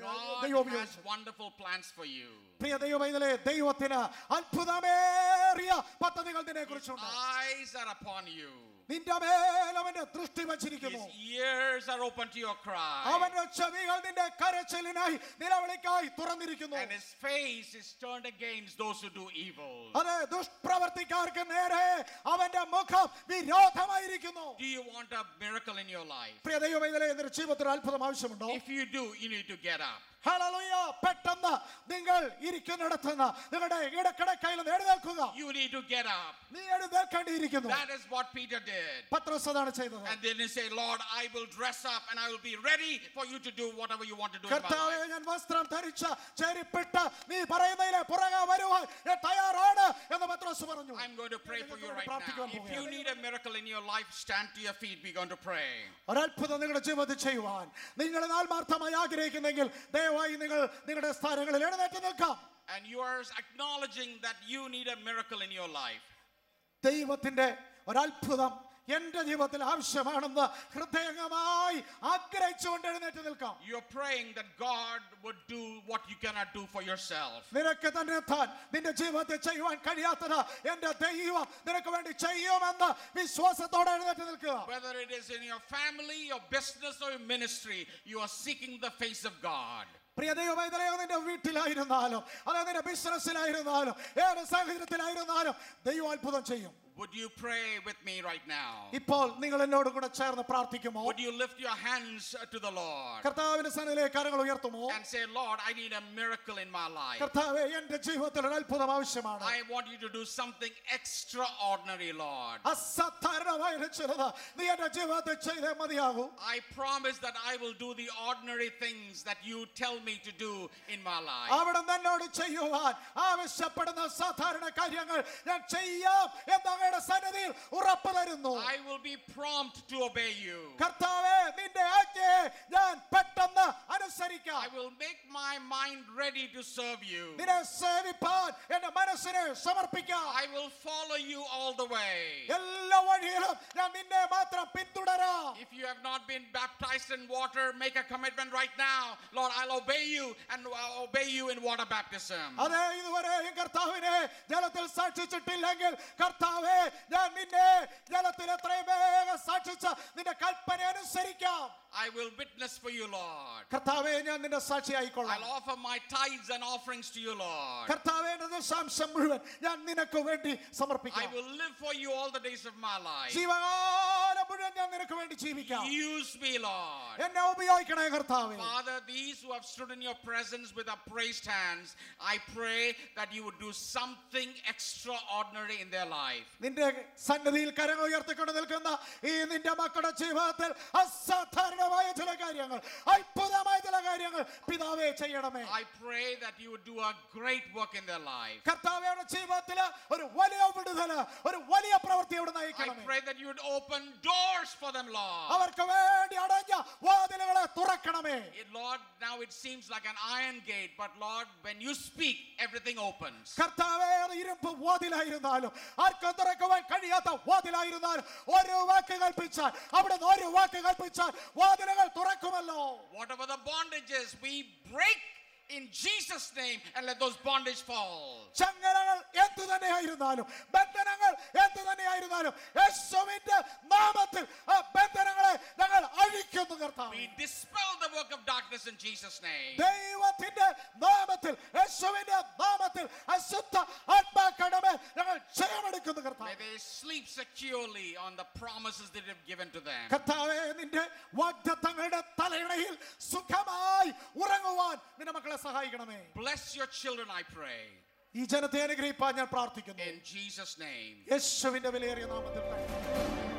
God has wonderful plans for you. പ്രിയ ദൈവമൈതലേ, ദൈവത്തിന് അത്ഭുതമേറിയ പദ്ധതികൾ നിന്നെക്കുറിച്ചുണ്ട്. His eyes are upon you. നിന്റെ മേൽ അവന്റെ ദൃഷ്ടി വച്ചിരിക്കുന്നു. His ears are open to your cry. അവന്റെ ചെവികൾ നിന്റെ കരച്ചിലിനായി നിലവിളിക്കായി തുറന്നിരിക്കുന്നു. And his face is turned against those who do evil. അതെ, ദുഷ്പ്രവർത്തിക്കാർക്ക് നേരെ അവന്റെ മുഖം വിരോധമായിരിക്കുന്നു. Do you want a miracle in your life? പ്രിയ ദൈവമൈതലേ, നിന്റെ ജീവിതത്തിൽ അത്ഭുതം ആവശ്യമുണ്ടോ? If you do, you need to get up. Hallelujah. പെട്ടെന്ന് നിങ്ങൾ ഇരിക്കുന്നിടത്തുനിന്ന് നിങ്ങളുടെ ഇടക്കിടക്കയിൽ എഴുന്നേൽക്കുക. You need to get up. നീ എഴുന്നേൽക്കേണ്ടിയിരിക്കുന്നു. That is what Peter did. പത്രോസ് അതാണ് ചെയ്തത്. And then he said, Lord, I will dress up and I will be ready for you to do whatever you want to do in my കർത്താവേ, life. ഞാൻ വസ്ത്രം ധരിച്ച ചെരിപ്പിട്ട് നീ പറയുന്നതിലെ പുറകെ വരുവാൻ ഞാൻ തയ്യാറാണ് എന്ന് പത്രോസ് പറഞ്ഞു. I'm going to pray for you right now. If you need a miracle in your life, stand to your feet. We're going to pray. ഒരത്ഭുതം നിങ്ങളുടെ ജീവിതത്തിൽ ചെയ്യുവാൻ നിങ്ങൾ ആത്മാർത്ഥമായി ആഗ്രഹിക്കുന്നെങ്കിൽ ദയവായി നിങ്ങൾ നിങ്ങളുടെ സ്ഥാനങ്ങളിൽ എഴുന്നേറ്റ് നിൽക്കാം. And you are acknowledging that you need a miracle in your life. ദൈവത്തിന്റെ ഒരത്ഭുതം എന്റെ ജീവിതത്തിൽ ആവശ്യമാണെന്ന് ഹൃദയംഗമായി ആഗ്രഹിച്ചുകൊണ്ട് എഴുന്നേറ്റ് നിൽക്കാം. You are praying that God would do what you cannot do for yourself. നിനക്ക് തന്നെ താൻ നിന്റെ ജീവിതത്തിൽ ചെയ്യുവാൻ കഴിയാത്തത് എന്റെ ദൈവം നിനക്ക് വേണ്ടി ചെയ്യുമെന്ന് വിശ്വാസത്തോടെ എഴുന്നേറ്റ് നിൽക്കുക. Whether it is in your family, your business, or your ministry, you are seeking the face of God. പ്രിയ ദൈവമൈതലേ, നിന്റെ വീട്ടിലായിരുന്നാലും അതെ നിന്റെ ബിസിനസ്സിലായിരുന്നാലും ഏത് സാഹചര്യത്തിലായിരുന്നാലും ദൈവം അത്ഭുതം ചെയ്യും. Would you pray with me right now? ഇപ്പോൾ നിങ്ങൾ എന്നോട് കൂടെ ചേർന്ന് പ്രാർത്ഥിക്കുമോ? Would you lift your hands to the Lord കർത്താവിന്റെ സന്നിധിയിലേക്ക് കരങ്ങൾ ഉയർത്തുമോ? and say, Lord, I need a miracle in my life. കർത്താവേ, എന്റെ ജീവിതത്തിൽ ഒരു അത്ഭുതം ആവശ്യമാണ്. I want you to do something extraordinary, Lord. അസാധാരണമായ ചിലത് നീ എന്റെ ജീവിതത്തിൽ ചെയ്തേ മതിയാകൂ. I promise that I will do the ordinary things that you tell me to do in my life. അവിടെ എന്നോട് ചെയ്യുവാൻ ആവശ്യപ്പെടുന്ന സാധാരണ കാര്യങ്ങൾ ഞാൻ ചെയ്യാം എന്ന് സന്നിധിയിൽ ഉറപ്പ് തരുന്നു. I will be prompt to obey you. കർത്താവേ, നിന്റെ ആജ്ഞയെ ഞാൻ പെട്ടെന്ന് അനുസരിക്കാം. I will make my mind ready to serve you. നിന്നെ സേവിപ്പാൻ എന്റെ മനസ്സിനെ സമർപ്പിക്കാം. I will follow you all the way. എല്ലാ വഴിയിലും ഞാൻ നിന്നെ മാത്രം പിന്തുടരാം. If you have not been baptized in water, make a commitment right now. Lord, I'll obey you and obey you in water baptism. അതെ, ഇതുവരെ കർത്താവിനെ ജലത്തിൽ സാക്ഷിച്ചിട്ടില്ലെങ്കിൽ കർത്താവേ, ഞാൻ നിന്നെ ജലത്തിൽ എത്രയും വേഗം സാക്ഷിച്ച് നിന്റെ കൽപ്പന അനുസരിക്കാം. I will witness for you, Lord. കർത്താവേ, ഞാൻ നിന്റെ സാക്ഷിയായിക്കൊള്ളാം. I'll offer my tithes and offerings to you, Lord. കർത്താവേ, എന്റെ ദശാംശം മുഴുവൻ ഞാൻ നിനക്ക് വേണ്ടി I സമർപ്പിക്കാം. will live for you all the days of my life. ജീവകാലം മുഴുവൻ ഞാൻ നിനക്ക് വേണ്ടി ജീവിക്കാം. Use me, Lord. എന്നെ ഉപയോഗിക്കണേ കർത്താവേ. Father, these who have stood in your presence with upraised hands, I pray that you would do something extraordinary in their life. നിന്റെ സന്നിധിയിൽ കരങ്ങൾ ഉയർത്തിക്കൊണ്ട് നിൽക്കുന്ന ഈ നിന്റെ മക്കളുടെ ജീവിതത്തിൽ അസാധാരണമായ ചില കാര്യങ്ങൾ, അത്ഭുതമായ ചില കാര്യങ്ങൾ പിതാവേ ചെയ്യണമേ. I pray that you would do a great work in their life. കർത്താവേ, അവരുടെ ജീവിതത്തിൽ ഒരു വലിയ വിടുതല്, ഒരു വലിയ പ്രവൃത്തി അവിടെ I നയിക്കണമേ. pray that you would open doors for them, Lord. അവർക്ക് വേണ്ടി അടഞ്ഞ വാതിലുകളെ തുറക്കണമേ. Lord, now it seems like an iron gate, but Lord, when you speak, everything opens. കർത്താവേ, അത് ഇരുമ്പ് വാതിലായിരുന്നാലും ആർക്കും തുറക്കുവാൻ കഴിയാത്ത വാതിലായിരുന്നാലും ഒരു വാക്ക് കൽപ്പിച്ചാൽ അവിടുന്ന് ഒരു വാക്ക് കൽപ്പിച്ചാൽ വാതിലുകൾ തുറക്കുമല്ലോ. Whatever the bondages, we break in Jesus' name and let those bondage fall. ചങ്ങലകൾ എന്തു തന്നെയായിരുന്നാലും ബന്ധനങ്ങൾ എന്തു തന്നെയായിരുന്നാലും യേശുവിന്റെ നാമത്തിൽ ആ ബന്ധനങ്ങളെ ഞങ്ങൾ അഴിക്കുന്നു കർത്താവേ. We dispel the work of darkness in Jesus' name. ദൈവത്തിന്റെ നാമത്തിൽ യേശുവിന്റെ നാമത്തിൽ അശുദ്ധ ആത്മാക്കളുടെ ഞങ്ങൾ ജയമെടുക്കുന്നു May കർത്താവേ. they sleep securely on the promises that you have given to them. കർത്താവേ, നിന്റെ വാഗ്ദത്തങ്ങളുടെ തലയിണയിൽ സുഖമായി ഉറങ്ങുവാൻ നിന്റെ മക്കളെ സഹായിക്കണമേ. Bless your children, I pray. ഈ ജനത്തെ അനുഗ്രഹിപ്പാൻ ഞാൻ പ്രാർത്ഥിക്കുന്നു. In Jesus' name. യേശുവിന്റെ വിലയേറിയ നാമത്തിൽ തന്നെ.